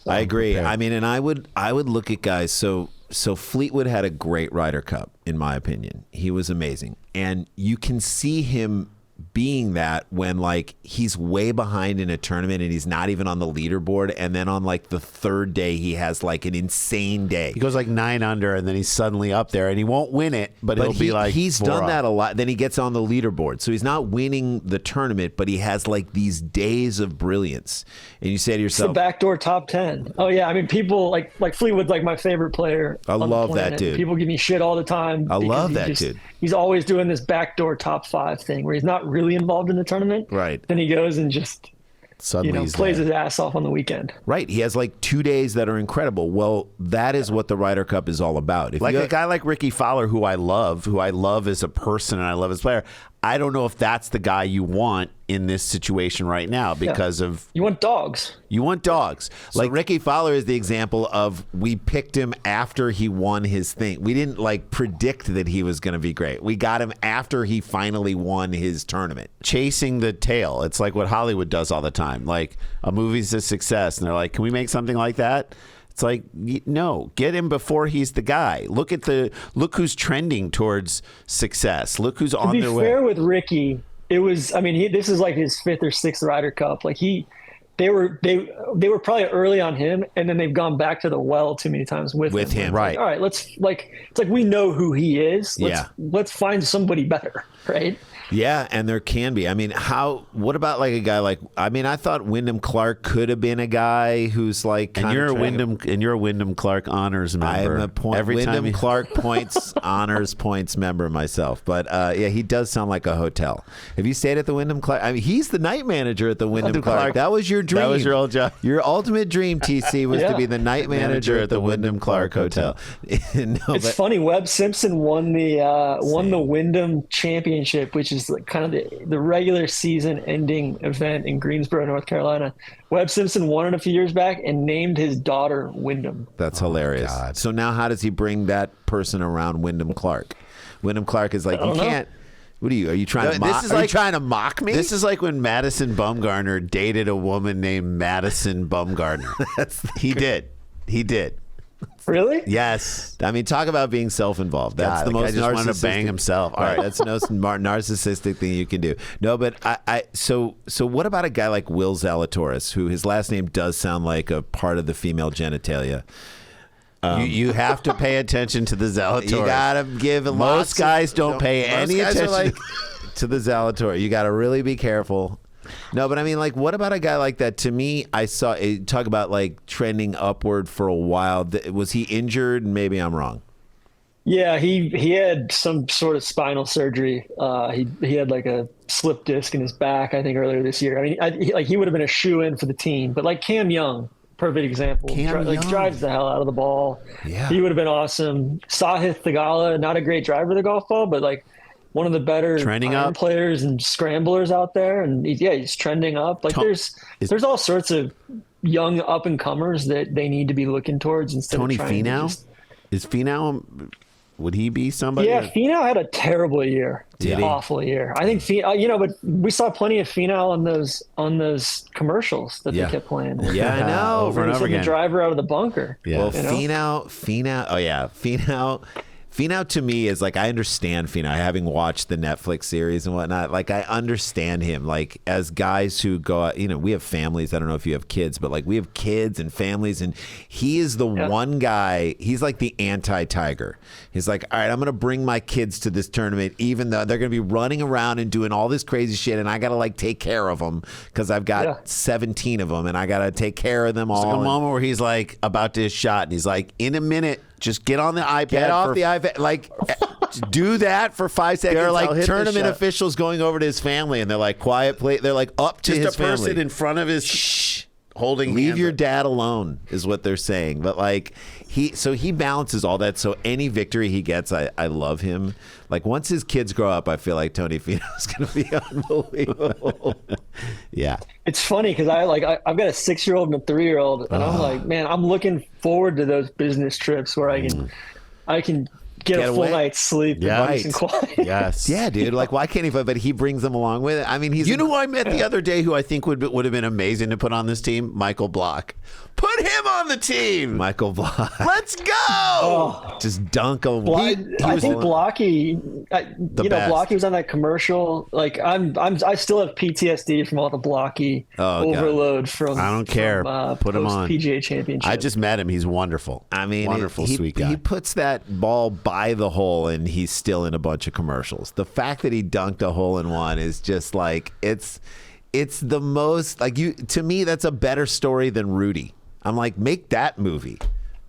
I agree. I mean, and I would look at guys. So Fleetwood had a great Ryder Cup, in my opinion. He was amazing. And you can see him being that when like he's way behind in a tournament and he's not even on the leaderboard, and then on like the third day he has like an insane day. He goes like 9 under and then he's suddenly up there and he won't win it, but he'll be like he's done that a lot. Then he gets on the leaderboard, so he's not winning the tournament, but he has like these days of brilliance. And you say to yourself, it's the backdoor top 10. Oh yeah, I mean people like Fleetwood's like my favorite player. I love that dude. People give me shit all the time. I love that dude. He's always doing this backdoor top 5 thing where he's not really involved in the tournament. Right. Then he goes and just suddenly plays his ass off on the weekend. Right. He has like 2 days that are incredible. Well, that is what the Ryder Cup is all about. Like a guy like Ricky Fowler, who I love as a person and I love as a player. I don't know if that's the guy you want in this situation right now because of... You want dogs. You want dogs. Like Ricky Fowler is the example of we picked him after he won his thing. We didn't like predict that he was going to be great. We got him after he finally won his tournament. Chasing the tail. It's like what Hollywood does all the time. Like a movie's a success and they're like, can we make something like that? It's like, no, get him before he's the guy. Look who's trending towards success. Look who's on their way. To be fair with Ricky, it was, I mean, this is like his 5th or 6th Ryder Cup. Like they were probably early on him, and then they've gone back to the well too many times with him. Right. Like, all right, it's like we know who he is. Let's find somebody better, right? Yeah, and there can be. I mean, what about like a guy like? I mean, I thought Wyndham Clark could have been a guy who's like. And you're a Wyndham Clark honors member. I'm a Wyndham Clark points honors points member myself. But yeah, he does sound like a hotel. Have you stayed at the Wyndham Clark? I mean, he's the night manager at the Wyndham Clark. That was your dream. That was your old job. Your ultimate dream, TC, was to be the night manager at the Wyndham Clark Hotel. It's funny. Webb Simpson won the Wyndham Championship, which is like kind of the regular season ending event in Greensboro, North Carolina. Webb Simpson won it a few years back and named his daughter Wyndham. That's hilarious. God. So now how does he bring that person around Wyndham Clark? Wyndham Clark is like, you can't. What are you trying to mock? Are you trying to mock me? This is like when Madison Bumgarner dated a woman named Madison Bumgarner. He did. Really? Yes. I mean, talk about being self-involved. That's the most narcissistic. Wanted to bang himself. All right, that's the most narcissistic thing you can do. No, but so what about a guy like Will Zalatoris, who his last name does sound like a part of the female genitalia? You have to pay attention to the Zalatoris. You gotta give. Most guys don't pay any attention to the Zalatoris. You gotta really be careful. No, but I mean, like, what about a guy like that? To me, I saw talk about like trending upward for a while. Was he injured? Maybe I'm wrong. Yeah, he had some sort of spinal surgery. He had like a slip disc in his back, I think, earlier this year. I mean, he would have been a shoe-in for the team. But like Cam Young, perfect example. Drives the hell out of the ball. Yeah, he would have been awesome. Sahith Theegala, not a great driver of the golf ball, but like one of the better iron players and scramblers out there. And he's trending up. Like there's all sorts of young up and comers that they need to be looking towards instead Tony of trying Finau. Is Finau? Would he be somebody? Yeah, Finau had a terrible year. Awful year. I think Finau, but we saw plenty of Finau on those commercials that they kept playing. Yeah, I know. Over and over again. The driver out of the bunker. Yeah. Well, Finau. Oh yeah, Finau to me is like, I understand Finau, having watched the Netflix series and whatnot. Like, I understand him. Like, as guys who go out, we have families. I don't know if you have kids, but like, we have kids and families, and he is the one guy. He's like the anti-Tiger. He's like, all right, I'm going to bring my kids to this tournament, even though they're going to be running around and doing all this crazy shit, and I got to like take care of them because I've got 17 of them, and I got to take care of them all. It's like a moment where he's like about to his shot, and he's like, in a minute, just get on the iPad. Get off the iPad. Like, do that for 5 seconds. There are like tournament officials going over to his family, and they're like, quiet, please. They're like up to just his a person family. in front of his shh, holding Leave hands your up. dad alone is what they're saying. But like he balances all that. So any victory he gets, I love him. Like once his kids grow up, I feel like Tony Finau is going to be unbelievable. Yeah. It's funny because I've got a 6-year-old and a 3-year-old, and I'm like, man, I'm looking forward to those business trips where I can get a full away. night's sleep. Yeah, and nice and quiet. Yes. Yeah, dude. Like, why can't he? But he brings them along with it. I mean, he's. You know who I met the other day who I think would have been amazing to put on this team? Michael Block. Put him on the team. Michael Block. Let's go. Just dunk him. I think Blocky, best. Blocky was on that commercial. Like I still have PTSD from all the Blocky overload from. I don't care. Put him on. PGA Championship. I just met him. He's wonderful. I mean, wonderful, sweet guy. He puts that ball by the hole, and he's still in a bunch of commercials. The fact that he dunked a hole-in-one is just like it's the most like to me. That's a better story than Rudy. I'm like, make that movie.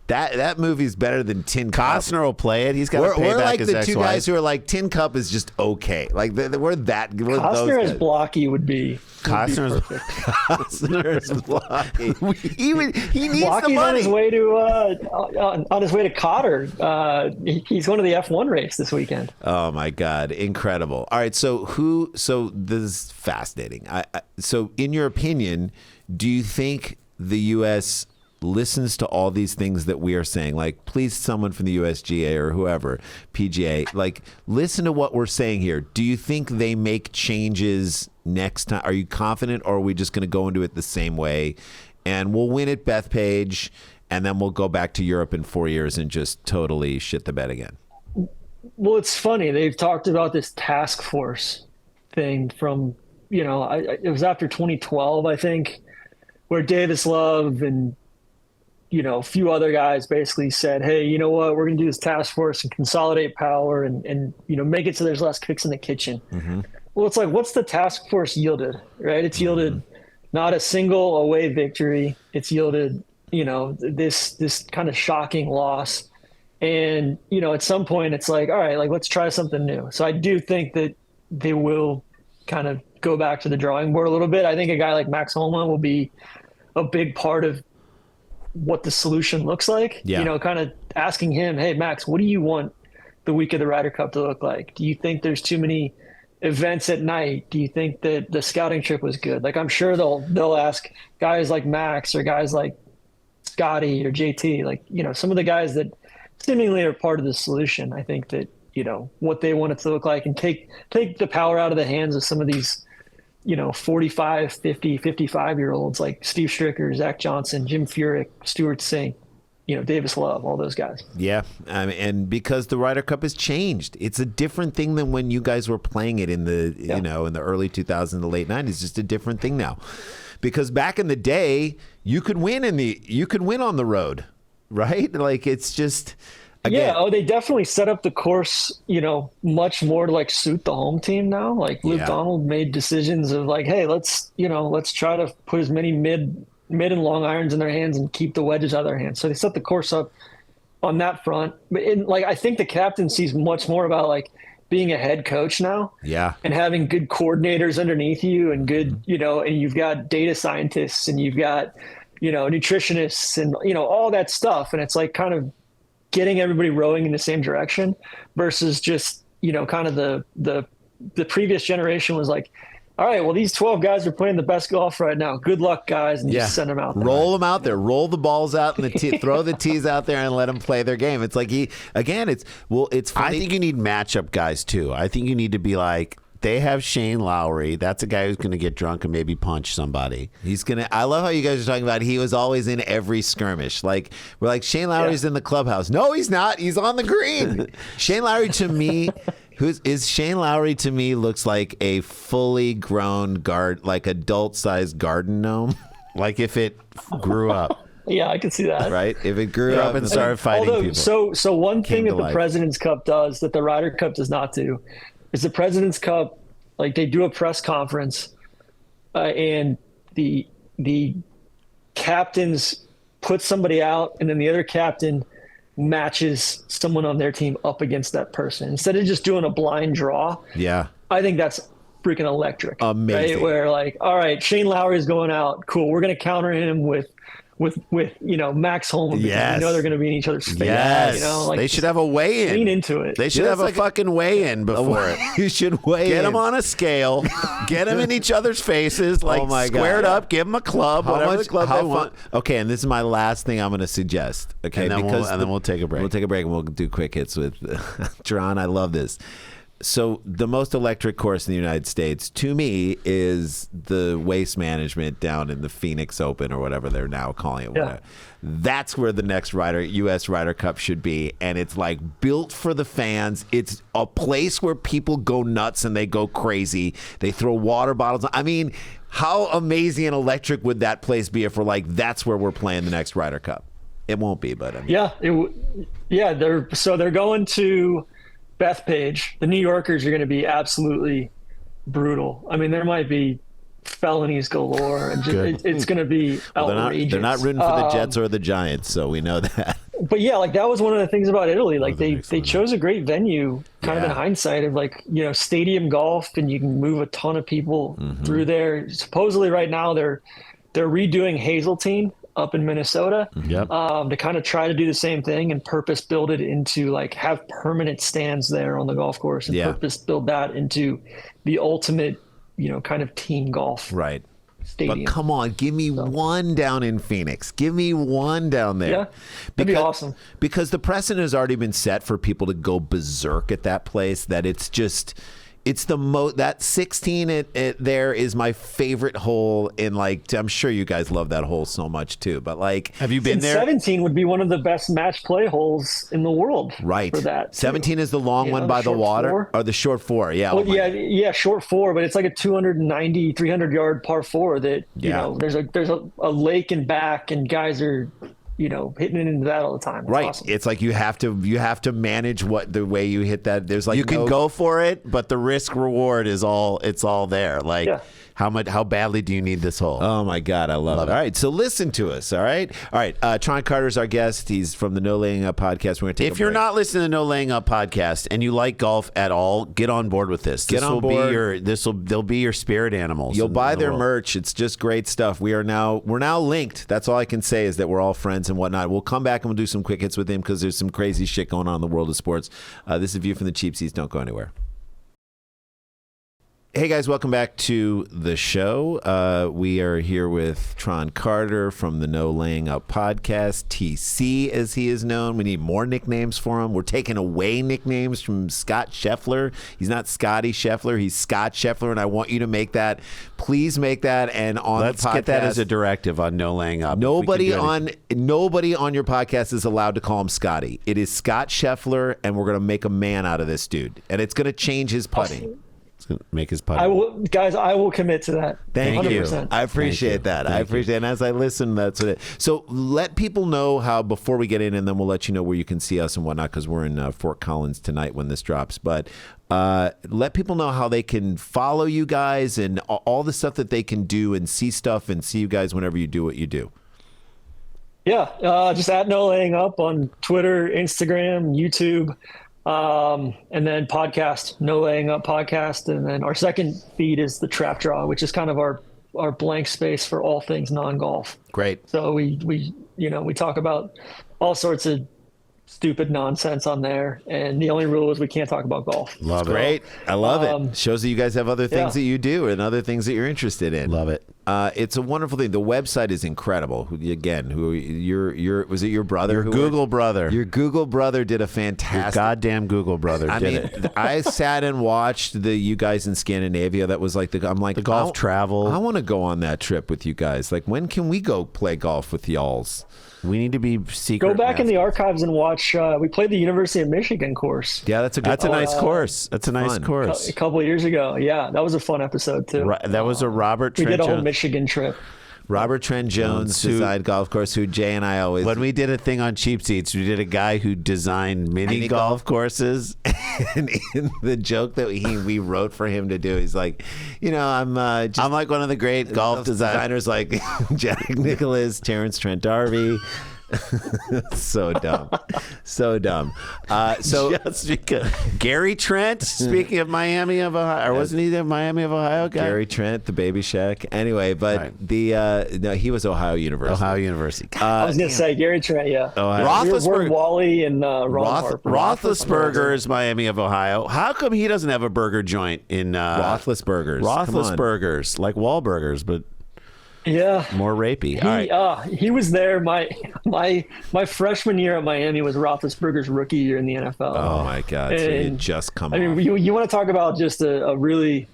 That movie's better than Tin Cup. Costner will play it. He's got to pay We're back like his the ex-wife. two guys who are like, Tin Cup is just okay. Like we're that. We're Costner those as guys. Blocky would be. Costner's Costner is Blocky. He needs Blocky's the money. on his way to Cotter. He's going to the F1 race this weekend. Oh my God, incredible! All right, so this is fascinating. So, in your opinion, do you think the U.S. listens to all these things that we are saying? Like, please, someone from the USGA or whoever, PGA, like, listen to what we're saying here. Do you think they make changes next time? Are you confident, or are we just going to go into it the same way, and we'll win at Bethpage, and then we'll go back to Europe in 4 years and just totally shit the bed again? Well, it's funny. They've talked about this task force thing from, it was after 2012, I think, where Davis Love and, a few other guys basically said, hey, you know what, we're going to do this task force and consolidate power and make it so there's less cooks in the kitchen. Mm-hmm. Well, it's like, what's the task force yielded, right? It's yielded not a single away victory. It's yielded, this kind of shocking loss. And, at some point it's like, all right, like, let's try something new. So I do think that they will kind of go back to the drawing board a little bit. I think a guy like Max Homa will be a big part of what the solution looks like. Yeah. Kind of asking him, hey, Max, what do you want the week of the Ryder Cup to look like? Do you think there's too many events at night? Do you think that the scouting trip was good? Like, I'm sure they'll ask guys like Max or guys like Scotty or JT, like, some of the guys that seemingly are part of the solution. I think that, what they want it to look like and take the power out of the hands of some of these, 45, 50, 55-year-olds like Steve Stricker, Zach Johnson, Jim Furyk, Stuart Sink, Davis Love, all those guys. Yeah, and because the Ryder Cup has changed, it's a different thing than when you guys were playing it in the in the early 2000s, the late 90s. It's just a different thing now, because back in the day, you could win on the road, right? Like, it's just. Again. Yeah, they definitely set up the course, much more to like suit the home team now. Like Luke Donald made decisions of like, hey, let's try to put as many mid and long irons in their hands and keep the wedges out of their hands. So they set the course up on that front. But I think the captaincy is much more about like being a head coach now. Yeah. And having good coordinators underneath you and good, and you've got data scientists and you've got, nutritionists and, all that stuff. And it's like kind of getting everybody rowing in the same direction versus just, kind of the previous generation was like, all right, well, these 12 guys are playing the best golf right now. Good luck, guys, and just send them out there. Roll them out there. Roll the balls out and throw the tees out there and let them play their game. It's like it's funny. I think you need matchup guys too. I think you need to be like, they have Shane Lowry. That's a guy who's going to get drunk and maybe punch somebody. I love how you guys are talking about he was always in every skirmish. Like, we're like, Shane Lowry's in the clubhouse. No, he's not. He's on the green. Shane Lowry to me, Shane Lowry to me looks like a fully grown like adult-sized garden gnome. Like if it grew up. Yeah, I can see that. Right? If it grew up and started fighting people. So one thing that the President's Cup does that the Ryder Cup does not do is the President's Cup, like they do a press conference and the captains put somebody out and then the other captain matches someone on their team up against that person. Instead of just doing a blind draw. Yeah. I think that's freaking electric. Amazing. Right? Where like, all right, Shane Lowry is going out. Cool. We're going to counter him with Max Homa because we know they're going to be in each other's face. Yes. You know, like they should have a weigh-in. Lean into it. They should have a fucking weigh-in before it. You should weigh Get in. them on a scale. Get them in each other's faces. Like squared up. Give them a club. Whatever the club they want. Okay, and this is my last thing I'm going to suggest. Okay, and then we'll take a break. We'll take a break and we'll do quick hits with Tron. I love this. So the most electric course in the United States, to me, is the Waste Management down in the Phoenix Open or whatever they're now calling it. Yeah. That's where the next U.S. Ryder Cup should be, and it's like built for the fans. It's a place where people go nuts and they go crazy. They throw water bottles. I mean, how amazing and electric would that place be if we're like, that's where we're playing the next Ryder Cup? It won't be, but I mean. They're going to Bethpage. The New Yorkers are going to be absolutely brutal. I mean, there might be felonies galore, and it's going to be outrageous. They're not rooting for the Jets or the Giants, so we know that. But yeah, like that was one of the things about Italy. Like they chose a great venue, kind of in hindsight, of like, stadium golf, and you can move a ton of people through there. Supposedly, right now they're redoing Hazeltine up in Minnesota to kind of try to do the same thing and purpose build it into like have permanent stands there on the golf course and purpose build that into the ultimate, kind of team golf. Right. Stadium. But come on, give me one down in Phoenix. Give me one down there. Yeah, that'd be awesome. Because the precedent has already been set for people to go berserk at that place, that it's just... It's that 16 there is my favorite hole in, like, I'm sure you guys love that hole so much too, but like, have you been there? 17 would be one of the best match play holes in the world. Right. For that. Too. 17 is the long one by the water, or the short four. Yeah. Well, short four, but it's like a 290, 300 yard par four that, there's a lake and back and guys are, hitting it into that all the time. It's right. awesome. It's like you have to manage the way you hit that. There's like you can go for it, but the risk reward is all there. Like how badly do you need this hole? Oh my God, I love it. All right, so listen to us. All right. Tron Carter's our guest. He's from the No Laying Up podcast. We're gonna take. If you're not listening to the No Laying Up podcast and you like golf at all, get on board with this. They'll be your spirit animals. You'll buy their merch. It's just great stuff. we're now linked. That's all I can say is that we're all friends and whatnot. We'll come back and we'll do some quick hits with him because there's some crazy shit going on in the world of sports. This is a View from the Cheap Seats. Don't go anywhere. Hey guys, welcome back to the show. We are here with Tron Carter from the No Laying Up podcast, TC as he is known. We need more nicknames for him. We're taking away nicknames from Scott Scheffler. He's not Scotty Scheffler, he's Scott Scheffler, and I want you to make that. Please make that. And on Let's the podcast, get that as a directive on No Laying Up. Nobody on your podcast is allowed to call him Scotty. It is Scott Scheffler, and we're going to make a man out of this dude, and it's going to change his putting. Make his putt. I will commit to that. Thank 100%. you. I appreciate that. I appreciate it. And as I listen, that's it. So let people know how, before we get in, and then we'll let you know where you can see us and whatnot, because we're in Fort Collins tonight when this drops. But let people know how they can follow you guys and all the stuff that they can do and see stuff and see you guys whenever you do what you do. Yeah. Just at No Laying Up on Twitter, Instagram, YouTube. And then podcast, No Laying Up podcast. And then our second feed is the Trap Draw, which is kind of our blank space for all things non-golf. Great. So we talk about all sorts of stupid nonsense on there. And the only rule is we can't talk about golf. Love Great. I love it. Shows that you guys have other things yeah. that you do and other things that you're interested in. Love it. It's a wonderful thing. The website is incredible. Was it your brother? Your Google brother. Your Google brother did a Your fantastic. goddamn Google brother did it. I sat and watched you guys in Scandinavia. That was like I'm like The golf travel. I want to go on that trip with you guys. Like, when can we go play golf with y'alls? We need to be secret. Go back in the mascots. archives and watch. We played the University of Michigan course Yeah, that's a good. That's a nice course. That's a nice fun. course. a couple of years ago. Yeah, that was a fun episode too. That was a Robert We Trent did a whole Jones. Michigan trip. Robert Trent Jones Who- designed golf course. Who Jay and I always When we did a thing on Cheap Seats, we did a guy who designed mini Mini golf courses. and in the joke that we wrote for him to do, he's like, I'm just I'm like one of the great golf designers. designers like Jack Nicklaus, Terrence Trent D'Arby. So dumb. Just because Gary Trent, speaking of Miami of Ohio, or wasn't he the Miami of Ohio guy? Gary Trent, the Baby Shack. Anyway, but Right. no, he was Ohio University. Ohio University. I was gonna say Gary Trent. Yeah, Ohio. we're Wally and Ron Harper. Roethlisberger is Miami of Ohio. How come he doesn't have a burger joint in Roethlisberger's. Come on. Roethlisberger's, like Wahlburgers, but Yeah, more rapey. All right. he was there. My freshman year at Miami was Roethlisberger's rookie year in the NFL. Oh my God! So you And, just come. I mean, off. you want to talk about just a really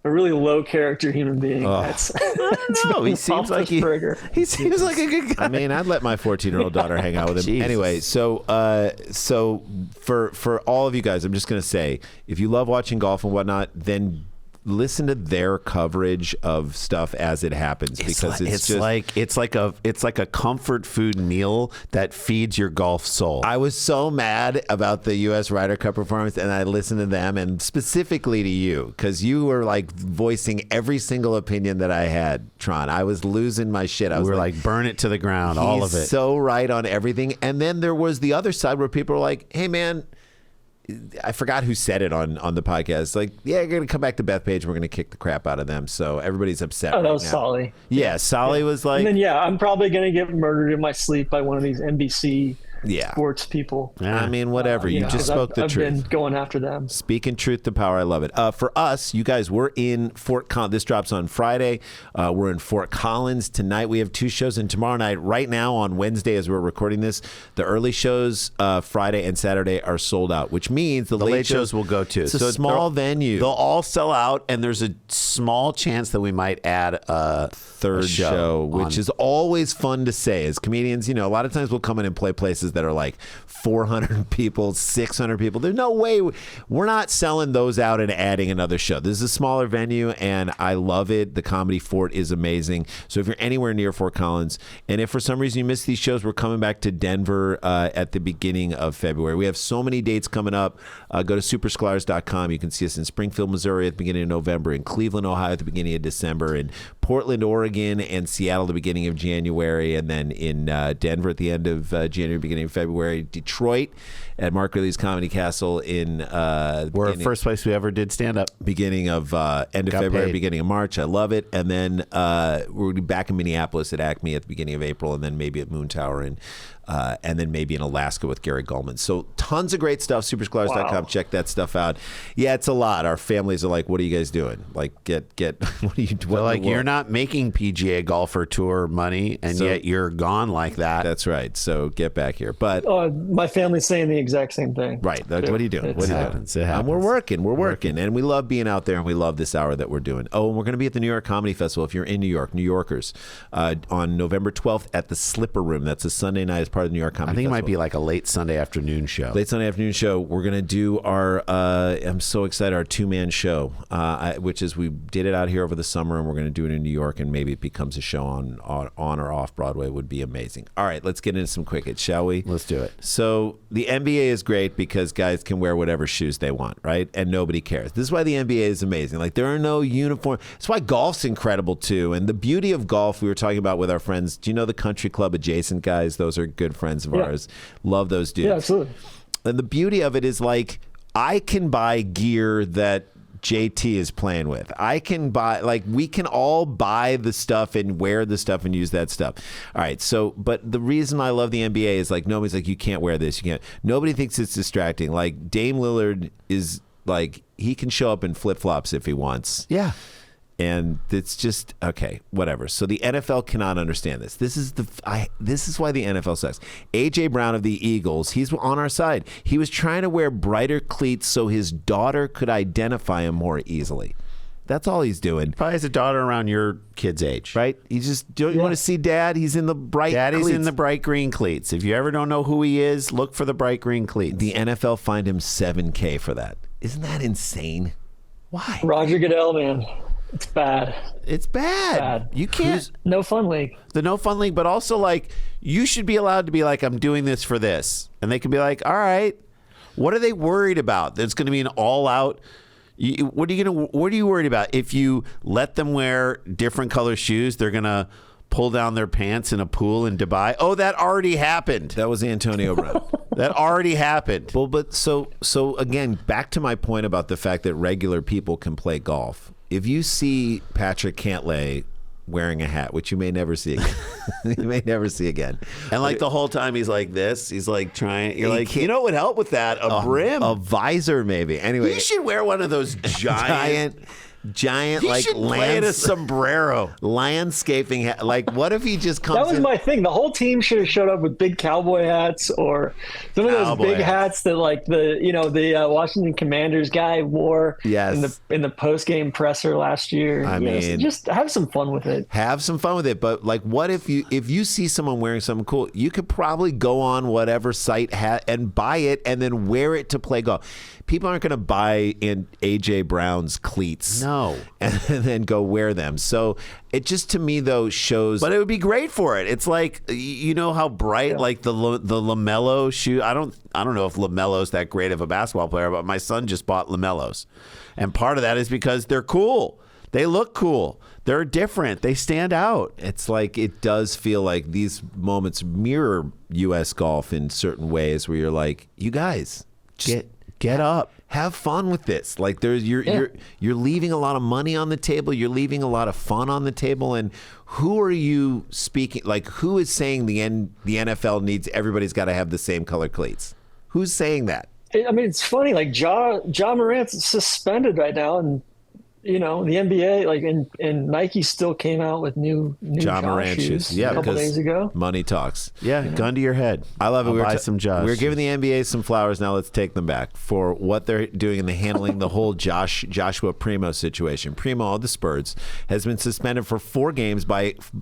low character human being? That's No, he seems like Roethlisberger. he seems like a good guy. I mean, I'd let my 14-year-old daughter hang out with him. Jesus. Anyway, so for all of you guys, I'm just gonna say, if you love watching golf and whatnot, then listen to their coverage of stuff as it happens, because it's like a comfort food meal that feeds your golf soul. I was so mad about the U.S. Ryder Cup performance, and I listened to them, and specifically to you, because you were like voicing every single opinion that I had, Tron. I was losing my shit. I was we were like, burn it to the ground, all of he's it. so right on everything. And then there was the other side where people were like, hey, man, I forgot who said it on the podcast. Like, yeah, you're going to come back to Bethpage. We're going to kick the crap out of them. So everybody's upset. Oh, that right was now. Solly. Yeah, Solly was like, And then I'm probably gonna get murdered in my sleep by one of these NBC yeah. sports people. I mean, whatever. You just 'cause spoke the I've truth. been going after them. Speaking truth to power, I love it. For us, you guys, we're in Fort Collins. This drops on Friday. We're in Fort Collins tonight. We have 2 shows, and tomorrow night, right now on Wednesday, as we're recording this, the early shows Friday and Saturday are sold out, which means the late shows will go too. It's a So small venue. They'll all sell out, and there's a small chance that we might add a Third show, which on- is always fun to say. As comedians, a lot of times we'll come in and play places that are like 400 people, 600 people. There's no way we're not selling those out and adding another show. This is a smaller venue, and I love it. The Comedy Fort is amazing. So if you're anywhere near Fort Collins, and if for some reason you missed these shows, we're coming back to Denver at the beginning of February. We have so many dates coming up. Go to supersklars.com. You can see us in Springfield, Missouri at the beginning of November, in Cleveland, Ohio at the beginning of December, in Portland, Oregon, and Seattle at the beginning of January, and then in Denver at the end of January, beginning of February, Detroit at Mark Ridley's Comedy Castle in We're the first place we ever did stand up. beginning of end of Got February, paid. beginning of March. I love it. And then we're gonna be back in Minneapolis at Acme at the beginning of April, and then maybe at Moon Tower, and then maybe in Alaska with Gary Gulman. So tons of great stuff. Supersklars.com. Wow. Check that stuff out. Yeah, it's a lot. Our families are like, "What are you guys doing? Like, get what are you doing?" They're like, you're not making PGA Golfer Tour money, and So- yet you're gone like that. That's right. So get back here. But My family's saying the exact same thing. right, like, what are you doing? What are you doing? happens. It And we're happens. working, and we love being out there, and we love this hour that we're doing. Oh, and we're going to be at the New York Comedy Festival. If you're in New York, New Yorkers, on November 12th at the Slipper Room. That's a Sunday night as part of the New York Comedy I Festival. think it might be like a late Sunday afternoon show. Late Sunday afternoon show. We're gonna do our. I'm so excited. Our 2-man show, which is we did it out here over the summer, and we're gonna do it in New York, and maybe it becomes a show on or off Broadway. Would be amazing. All right, let's get into some quick-hits, shall we? Let's do it. So the NBA is great because guys can wear whatever shoes they want, right? And nobody cares. This is why the NBA is amazing. Like, there are no uniform. That's why golf's incredible too. And the beauty of golf, we were talking about with our friends. Do you know the country club adjacent guys? Those are good friends of ours. Love those dudes. Yeah, absolutely. And the beauty of it is, like, I can buy gear that JT is playing with. I can buy, like, we can all buy the stuff and wear the stuff and use that stuff. All right. So, but the reason I love the NBA is like, nobody's like, you can't wear this. You can't. Nobody thinks it's distracting. Like, Dame Lillard is like, he can show up in flip flops if he wants. Yeah. And it's just okay, whatever. So the NFL cannot understand this. This is why the NFL sucks. AJ Brown of the Eagles, he's on our side. He was trying to wear brighter cleats so his daughter could identify him more easily. That's all he's doing. Probably has a daughter around your kid's age, right? You just don't want to see Dad. He's in the bright. Daddy's cleats. in the bright green cleats. If you ever don't know who he is, look for the bright green cleats. The NFL fined him $7,000 for that. Isn't that insane? Why? Roger Goodell, man. It's bad. It's bad. You can't. No fun league. The no fun league, but also like you should be allowed to be like, I'm doing this for this, and they can be like, all right. What are they worried about? That's going to be an all out. What are you worried about? If you let them wear different color shoes, they're going to pull down their pants in a pool in Dubai. Oh, that already happened. That was Antonio Brown. That already happened. Well, but so again, back to my point about the fact that regular people can play golf. If you see Patrick Cantlay wearing a hat, which you may never see again, and like the whole time he's like this, he's like trying. You're like, you know what would help with that? A brim, a visor, maybe. Anyway, he should wear one of those giant. He like should play in a sombrero, landscaping hat. Like, what if he just comes? That was my thing. The whole team should have showed up with big cowboy hats or some of those big hats that, like the Washington Commanders guy wore. Yes. in the post game presser last year. I mean, just have some fun with it. Have some fun with it. But like, what if you see someone wearing something cool? You could probably go on whatever site and buy it and then wear it to play golf. People aren't going to buy in AJ Brown's cleats. No. And then go wear them. So it just, to me, though, shows. But it would be great for it. It's like, you know how bright, like the LaMelo shoe. I don't know if LaMelo's that great of a basketball player, but my son just bought LaMelos. And part of that is because they're cool. They look cool. They're different. They stand out. It's like, it does feel like these moments mirror U.S. golf in certain ways where you're like, you guys, Get up. Have fun with this. Like you're leaving a lot of money on the table. You're leaving a lot of fun on the table. And who are you speaking? Like, who is saying the NFL needs everybody's got to have the same color cleats? Who's saying that? I mean, it's funny. Like Ja Morant's suspended right now, and the NBA, and Nike still came out with new Ja Morant shoes. Yeah, a couple days ago. Money talks. Yeah, gun to your head. I love it. Buy some Josh. We're giving the NBA some flowers. Now let's take them back for what they're doing in the handling the whole Joshua Primo situation. Primo of the Spurs has been suspended for 4 games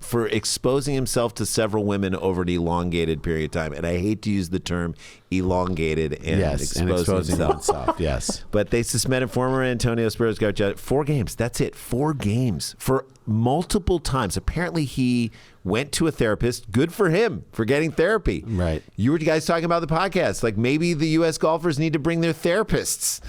for exposing himself to several women over an elongated period of time. And I hate to use the term elongated and exposing himself. Yes. But they suspended former Antonio Spurs coach 4 games. That's it. 4 games for multiple times. Apparently he went to a therapist. Good for him for getting therapy. Right. You were guys talking about the podcast. Like, maybe the U.S. golfers need to bring their therapists.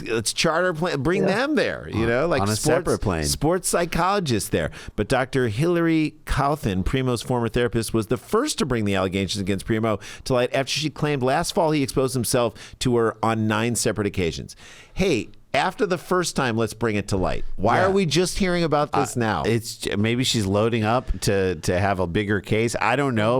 Let's charter plane, bring them there, like on a separate plane. Sports psychologists there. But Dr. Hillary Cauthen, Primo's former therapist, was the first to bring the allegations against Primo to light after she claimed last fall he exposed himself to her on 9 separate occasions. Hey, after the first time, let's bring it to light. Why are we just hearing about this now? It's maybe she's loading up to have a bigger case. I don't know,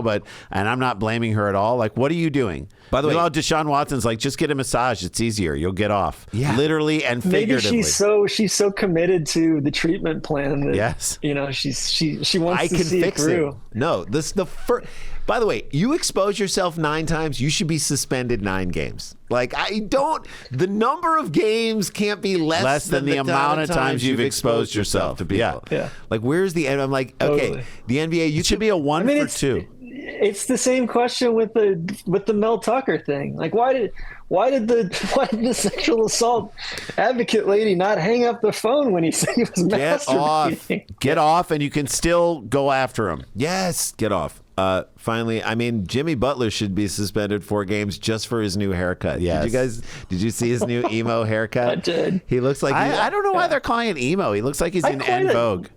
and I'm not blaming her at all. Like, what are you doing? By the way, Deshaun Watson's like, just get a massage. It's easier. You'll get off. Yeah. Literally and figuratively. Maybe she's so committed to the treatment plan that she wants to see it through. No, this the first. By the way, you expose yourself 9 times, you should be suspended 9 games. Like, the number of games can't be less than the amount of times you've exposed yourself to people. Yeah. Like, where's the end? I'm like, okay, the NBA, you should be a 1 for 2. It's the same question with the Mel Tucker thing. Like, why did the sexual assault advocate lady not hang up the phone when he said he was masturbating? Get off, and you can still go after him. Yes, get off. Finally, I mean, Jimmy Butler should be suspended 4 games just for his new haircut. Yes. Did you see his new emo haircut? I did. He looks like I don't know why they're calling it emo. He looks like he's in En Vogue.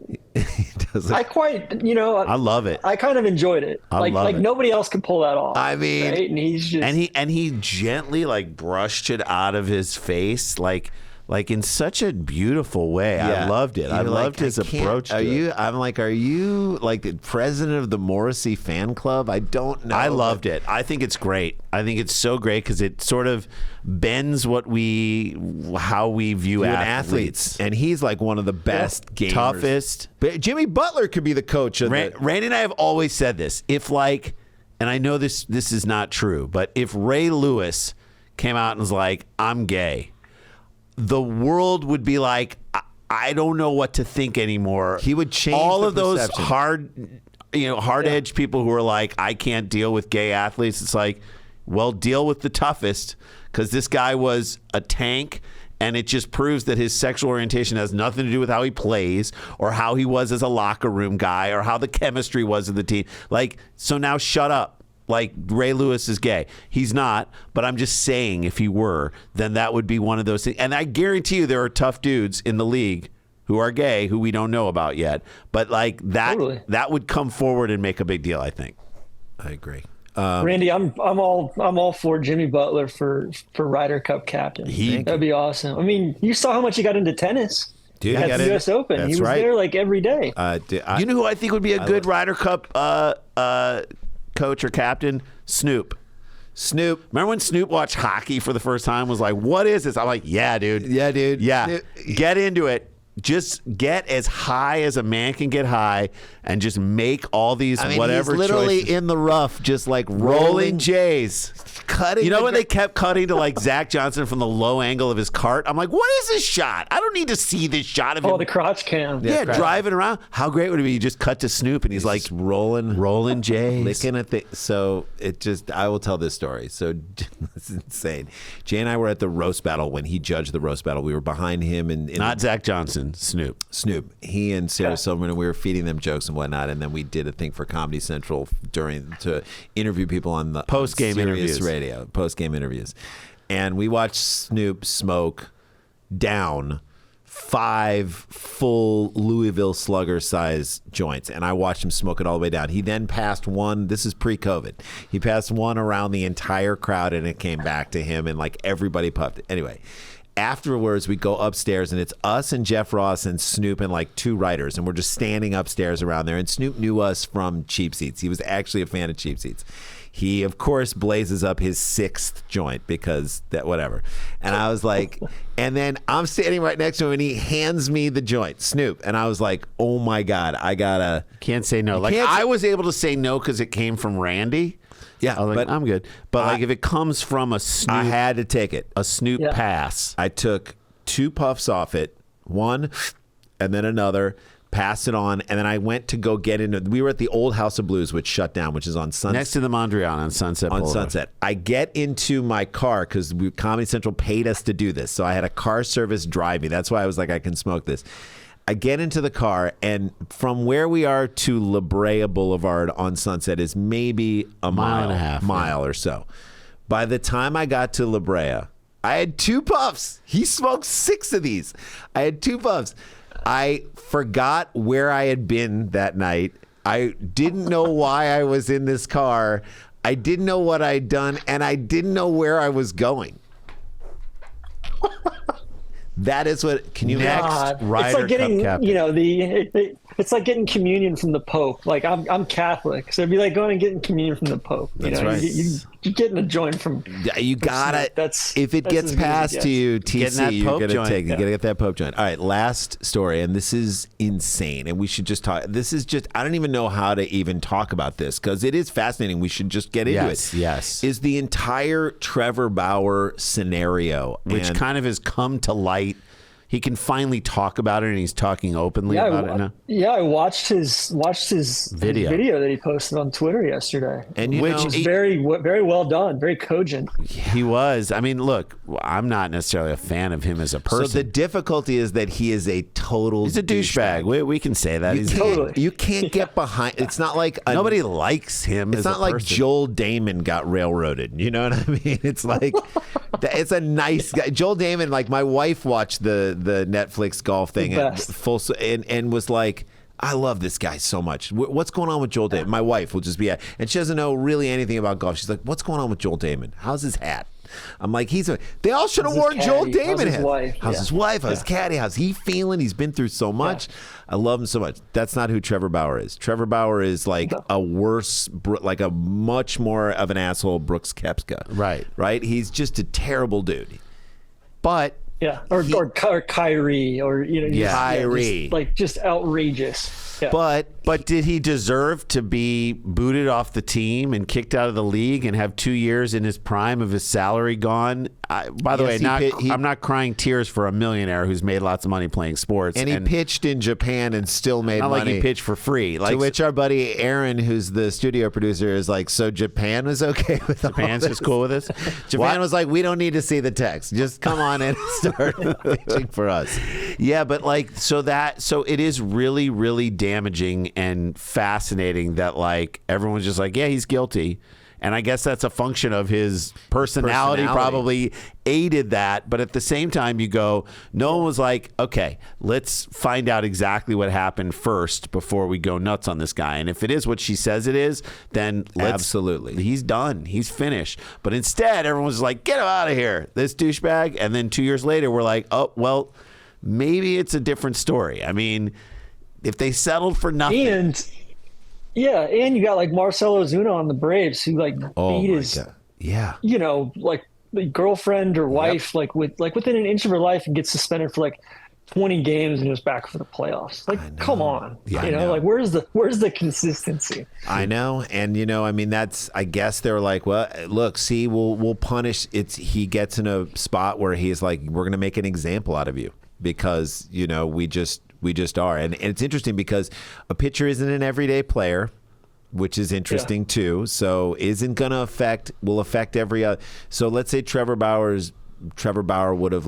I love it. I kind of enjoyed it. I love it. Nobody else could pull that off. I mean, right? And he's just and he gently like brushed it out of his face, like like in such a beautiful way. I loved it. I loved his approach to it. Are you like the president of the Morrissey fan club? I don't know. I loved it. I think it's great. I think it's so great because it sort of bends how we view athletes. And he's like one of the best gamers. Toughest. But Jimmy Butler could be the coach of Randy and I have always said this. If like, and I know this is not true, but if Ray Lewis came out and was like, I'm gay, the world would be like, I don't know what to think anymore. He would change all of those perception. hard-edged people who are like, I can't deal with gay athletes. It's like, well, deal with the toughest, because this guy was a tank, and it just proves that his sexual orientation has nothing to do with how he plays or how he was as a locker room guy or how the chemistry was of the team. Like, so now shut up. Like, Ray Lewis is gay. He's not, but I'm just saying if he were, then that would be one of those things. And I guarantee you there are tough dudes in the league who are gay who we don't know about yet. But like that would come forward and make a big deal, I think. I agree. Randy, I'm all for Jimmy Butler for Ryder Cup captain. That'd be awesome. I mean, you saw how much he got into tennis. Dude, at the U.S. Open. That's he was there like every day. You know who I think would be a good Ryder Cup coach or captain? Snoop. Remember when Snoop watched hockey for the first time? Was like, what is this? I'm like, yeah, dude. Yeah, dude. Yeah. Snoop. Get into it. Just get as high as a man can get high and just make all these whatever he's literally choices. in the rough, just like rolling J's. Cutting. You know when they kept cutting to like Zach Johnson from the low angle of his cart? I'm like, what is this shot? I don't need to see this shot of him. Oh, the crotch cam. Yeah, driving around. How great would it be? You just cut to Snoop and he's like rolling J's. Licking at the. So it just, I will tell this story. So it's insane. Jay and I were at the roast battle when he judged the roast battle. We were behind him and not Zach Johnson, Snoop. He and Sarah Silverman, and we were feeding them jokes and whatnot. And then we did a thing for Comedy Central to interview people on the post-game interviews. Radio, post-game interviews. And we watched Snoop smoke down 5 full Louisville Slugger size joints, and I watched him smoke it all the way down. He then passed one. This is pre-COVID. He passed one around the entire crowd, and it came back to him, and like everybody puffed it. Anyway, afterwards we go upstairs, and it's us and Jeff Ross and Snoop and like 2 writers, and we're just standing upstairs around there. And Snoop knew us from Cheap Seats. He was actually a fan of Cheap Seats. He, of course, blazes up his 6th joint because that whatever. And I was like, and then I'm standing right next to him and he hands me the joint, Snoop. And I was like, oh my God, I gotta. Can't say no. Like I was able to say no because it came from Randy. Yeah, I was like, I'm good. But like if it comes from a Snoop. I had to take it. A Snoop pass. I took 2 puffs off it, one and then another. Passed it on, and then I went to go get into. We were at the old House of Blues, which shut down, which is on Sunset. Next to the Mondrian on Sunset Boulevard. On Sunset. I get into my car because Comedy Central paid us to do this, so I had a car service drive me. That's why I was like, I can smoke this. I get into the car, and from where we are to La Brea Boulevard on Sunset is maybe a mile and a half, or so. By the time I got to La Brea, I had 2 puffs. He smoked 6 of these. I had 2 puffs. I forgot where I had been that night. I didn't know why I was in this car. I didn't know what I'd done, and I didn't know where I was going. That is what. Can you next Ryder It's like getting, Cup captain. It's like getting communion from the Pope. Like I'm Catholic, so it'd be like going and getting communion from the Pope. That's right. You're getting a joint from. You gotta. If it gets passed to you, TC, you're gonna take. You gotta get that Pope joint. All right, last story, and this is insane, and we should just talk. This is just. I don't even know how to even talk about this because it is fascinating. We should just get into it. Yes. Is the entire Trevor Bauer scenario, which kind of has come to light. He can finally talk about it, and he's talking openly about it now. Yeah, I watched his video that he posted on Twitter yesterday, and which was very well done, very cogent. He was. I mean, look, I'm not necessarily a fan of him as a person. So the difficulty is that he is a total. He's a douchebag. We can say that. You can't get behind. It's not like nobody likes him. It's not like Joel Damon got railroaded. You know what I mean? It's like it's a nice guy. Joel Damon. Like my wife watched the Netflix golf thing and was like, I love this guy so much. What's going on with Joel Damon? My wife will just be and she doesn't know really anything about golf. She's like, what's going on with Joel Damon? How's his hat? I'm like, they all should have worn Joel caddy? How's Damon. his wife? How's his wife? How's his caddy? How's he feeling? He's been through so much. I love him so much. That's not who Trevor Bauer is. Trevor Bauer is like a worse, like a much more of an asshole Brooks Koepka. Right? He's just a terrible dude. But or Kyrie, or Kyrie, just outrageous. Yeah. But did he deserve to be booted off the team and kicked out of the league and have 2 years in his prime of his salary gone? By the way, I'm not crying tears for a millionaire who's made lots of money playing sports. And he pitched in Japan and still made money. Not like he pitched for free. To which our buddy Aaron, who's the studio producer, is like, so Japan was okay with Japan's just cool with this? Japan was like, we don't need to see the text. Just come on in and start pitching for us. Yeah, but so it is really, really damaging and fascinating that everyone's just like, yeah, he's guilty. And I guess that's a function of his personality probably aided that. But at the same time, you go, no one was like, okay, let's find out exactly what happened first before we go nuts on this guy. And if it is what she says it is, then absolutely, he's done. He's finished. But instead, everyone's like, get him out of here, this douchebag. And then 2 years later, we're like, oh, well, maybe it's a different story. I mean, if they settled for nothing. And you got Marcelo Ozuna on the Braves, who beat his girlfriend or wife within an inch of her life, and gets suspended for 20 games and was back for the playoffs. Come on. Where's the consistency? I know. And I guess they're like, well, look, see, we'll punish he gets in a spot where he's like, we're gonna make an example out of you because we just are. And it's interesting because a pitcher isn't an everyday player, which is interesting too. So will affect every other. So let's say Trevor Bauer would have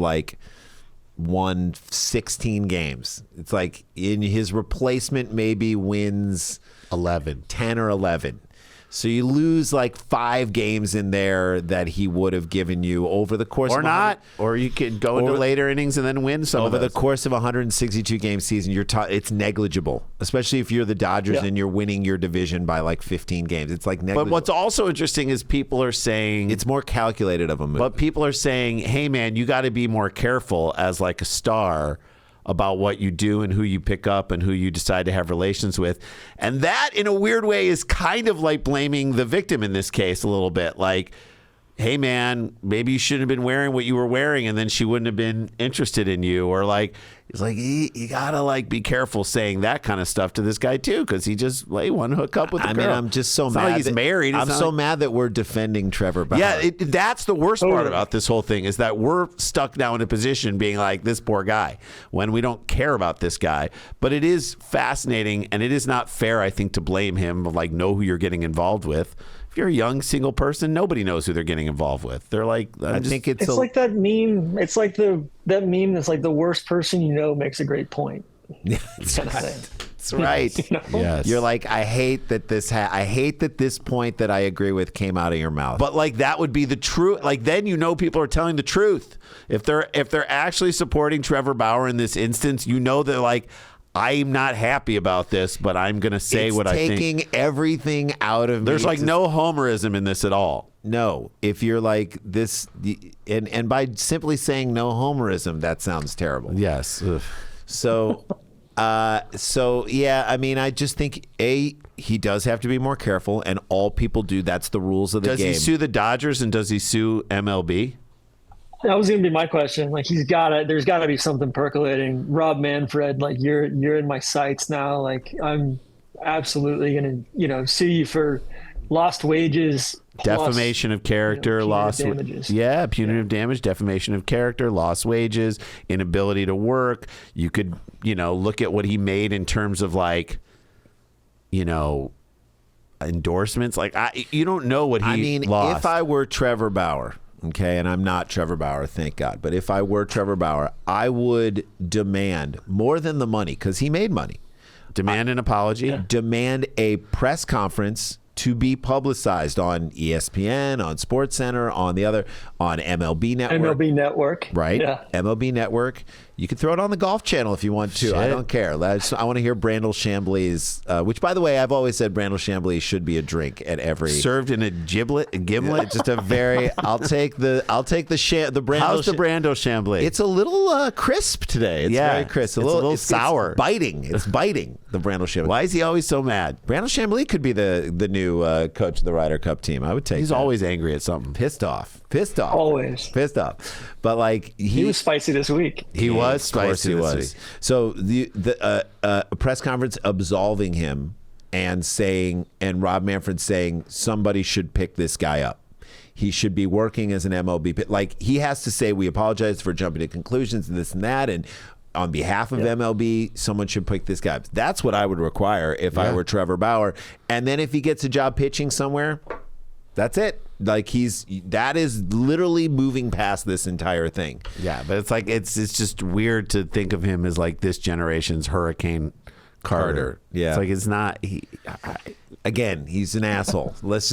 won 16 games. It's in his replacement maybe wins 10 or 11. So you lose 5 games in there that he would have given you over the course or not, or you could go into later innings and then win some over the course of a 162 game season. It's negligible, especially if you're the Dodgers and you're winning your division by 15 games. It's negligible. But what's also interesting is people are saying it's more calculated of a move. But people are saying, hey man, you got to be more careful as a star about what you do and who you pick up and who you decide to have relations with. And that, in a weird way, is kind of like blaming the victim in this case a little bit. Hey, man, maybe you shouldn't have been wearing what you were wearing and then she wouldn't have been interested in you. Or it's you got to be careful saying that kind of stuff to this guy, too, because he just one hook up with the girl. I'm just so it's mad. Not like he's married. I'm so mad that we're defending Trevor Bauer. Yeah, that's the worst part about this whole thing is that we're stuck now in a position being this poor guy when we don't care about this guy. But it is fascinating, and it is not fair, I think, to blame him know who you're getting involved with. If you're a young single person, nobody knows who they're getting involved with. They're I think it's like that meme. It's that meme that's the worst person you know makes a great point. Yeah, that's right. Yes. You're I hate that this point that I agree with came out of your mouth. But that would be the truth. Then people are telling the truth. If they're actually supporting Trevor Bauer in this instance, they're I'm not happy about this, but I'm going to say what I think. It's taking everything out of me. There's no homerism in this at all. No. If you're this, and by simply saying no homerism, that sounds terrible. Yes. Ugh. So yeah, I just think, he does have to be more careful, and all people do. That's the rules of the game. Does he sue the Dodgers, and does he sue MLB? That was going to be my question. There's got to be something percolating. Rob Manfred, you're in my sights now. I'm absolutely going to sue you for lost wages, defamation of character, lost damages. Punitive damage, defamation of character, lost wages, inability to work. You could, look at what he made in terms of endorsements. You don't know what he lost. If I were Trevor Bauer, okay, and I'm not Trevor Bauer, thank God. But if I were Trevor Bauer, I would demand more than the money, because he made money. Demand an apology. Yeah. Demand a press conference to be publicized on ESPN, on SportsCenter, on MLB Network. MLB Network. Right? Yeah. MLB Network. You can throw it on the Golf Channel if you want to. Shit. I don't care. I want to hear Brandel Chambly's, which, by the way, I've always said Brandel Chambly should be a drink at every. Served in a gimlet. Just a very. I'll take the Brandel. How's the Brando Chambly? It's a little crisp today. It's very crisp. It's a little sour. It's biting. It's biting. The Brandel Chambly. Why is he always so mad? Brandel Chambly could be the new coach of the Ryder Cup team. I would take. He's that. always angry at something. Pissed off. Always pissed off. But like he was spicy this week. He was spicy. Of course he was. So the press conference absolving him and Rob Manfred saying somebody should pick this guy up. He should be working as an MLB. Like he has to say, we apologize for jumping to conclusions and this and that, and on behalf of MLB, someone should pick this guy. That's what I would require if I were Trevor Bauer. And then if he gets a job pitching somewhere, that's it. Like that is literally moving past this entire thing. Yeah, but it's like it's just weird to think of him as like this generation's Hurricane Carter. Yeah, it's like it's not. Again, he's an asshole. Let's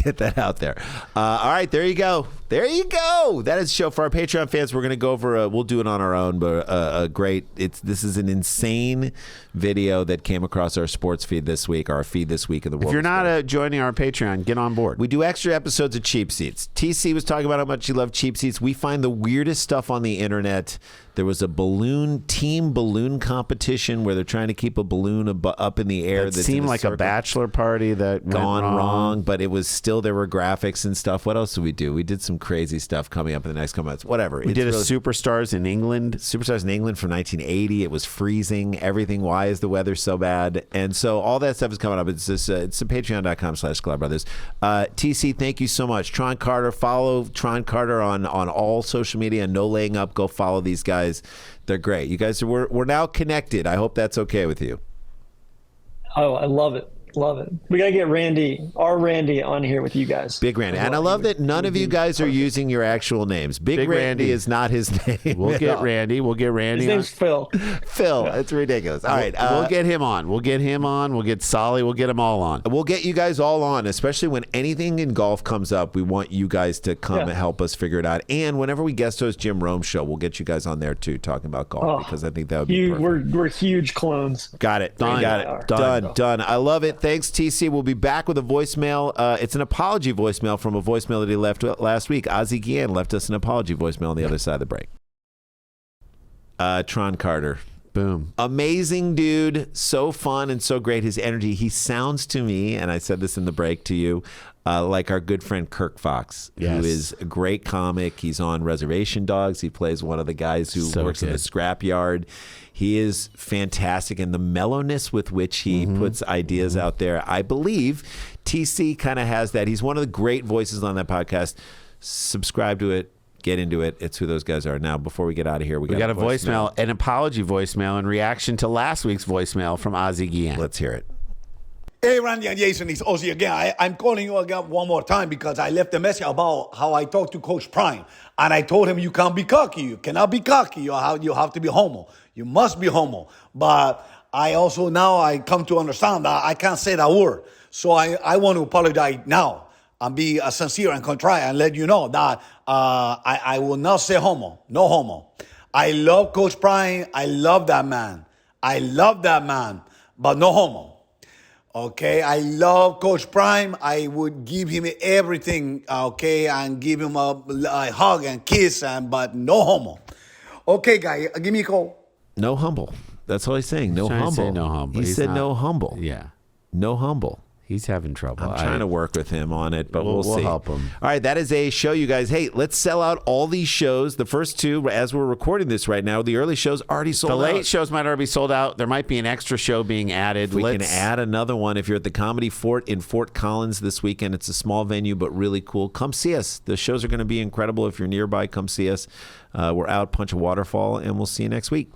get that out there. All right, there you go. There you go. That is the show for our Patreon fans. We're going to go over. We'll do it on our own, but a great. This is an insane video that came across our sports feed this week. Our feed this week of the world. If you're not joining our Patreon, get on board. We do extra episodes of Cheap Seats. TC was talking about how much he loved Cheap Seats. We find the weirdest stuff on the internet. There was a team balloon competition where they're trying to keep a balloon up in the air. That seemed like a bachelor party that gone went wrong, but it was still, there were graphics and stuff. What else did we do? We did some crazy stuff coming up in the next couple months. Whatever. We did a Superstars in England. Superstars in England from 1980. It was freezing. Everything. Why is the weather so bad? And so all that stuff is coming up. It's just it's patreon.com/Sklar Brothers. TC, thank you so much. Tron Carter, follow Tron Carter on all social media. No laying up. Go follow these guys. They're great. You guys, we're now connected. I hope that's okay with you. Oh, I love it. Love it. We got to get our Randy on here with you guys. Big Randy. And I love that none of you guys are using your actual names. Big Randy is not his name. We'll get Randy. His name's Phil. Phil. It's ridiculous. All right. We'll get him on. We'll get him on. We'll get Solly. We'll get them all on. We'll get you guys all on, especially when anything in golf comes up. We want you guys to come and help us figure it out. And whenever we guest host Jim Rome's show, we'll get you guys on there too, talking about golf, because I think that would be perfect. We're huge clones. Got it. Done. Got it. Done. I love it. Thanks, TC. We'll be back with a voicemail. It's an apology voicemail from a voicemail that he left last week. Ozzie Guillen left us an apology voicemail on the other side of the break. Tron Carter. Boom. Amazing dude. So fun and so great. His energy. He sounds to me, and I said this in the break to you, like our good friend Kirk Fox, who is a great comic. He's on Reservation Dogs. He plays one of the guys who works in the scrapyard. He is fantastic, and the mellowness with which he puts ideas out there, I believe TC kind of has that. He's one of the great voices on that podcast. Subscribe to it. Get into it. It's who those guys are. Now, before we get out of here, we got a voicemail, an apology voicemail in reaction to last week's voicemail from Ozzie Guillen. Let's hear it. Hey, Randy and Jason, it's Ozzy again. I'm calling you again one more time because I left a message about how I talked to Coach Prime. And I told him you can't be cocky. You cannot be cocky. You have to be homo. You must be homo. But I also now I come to understand that I can't say that word. So I want to apologize now and be sincere and contrite and let you know that I will not say homo. No homo. I love Coach Prime. I love that man. But no homo. Okay, I love Coach Prime. I would give him everything, okay, and give him a hug and kiss, but no homo. Okay, guy, give me a call. No humble. That's all he's saying. No humble. No humble. He said no humble. Yeah. No humble. He's having trouble. I'm trying to work with him on it, but we'll see. We'll help him. All right, that is a show, you guys. Hey, let's sell out all these shows. The first two, as we're recording this right now, the early shows already sold out. The late shows might already be sold out. There might be an extra show being added. We can add another one. If you're at the Comedy Fort in Fort Collins this weekend, it's a small venue, but really cool. Come see us. The shows are going to be incredible. If you're nearby, come see us. We're out, punch a waterfall, and we'll see you next week.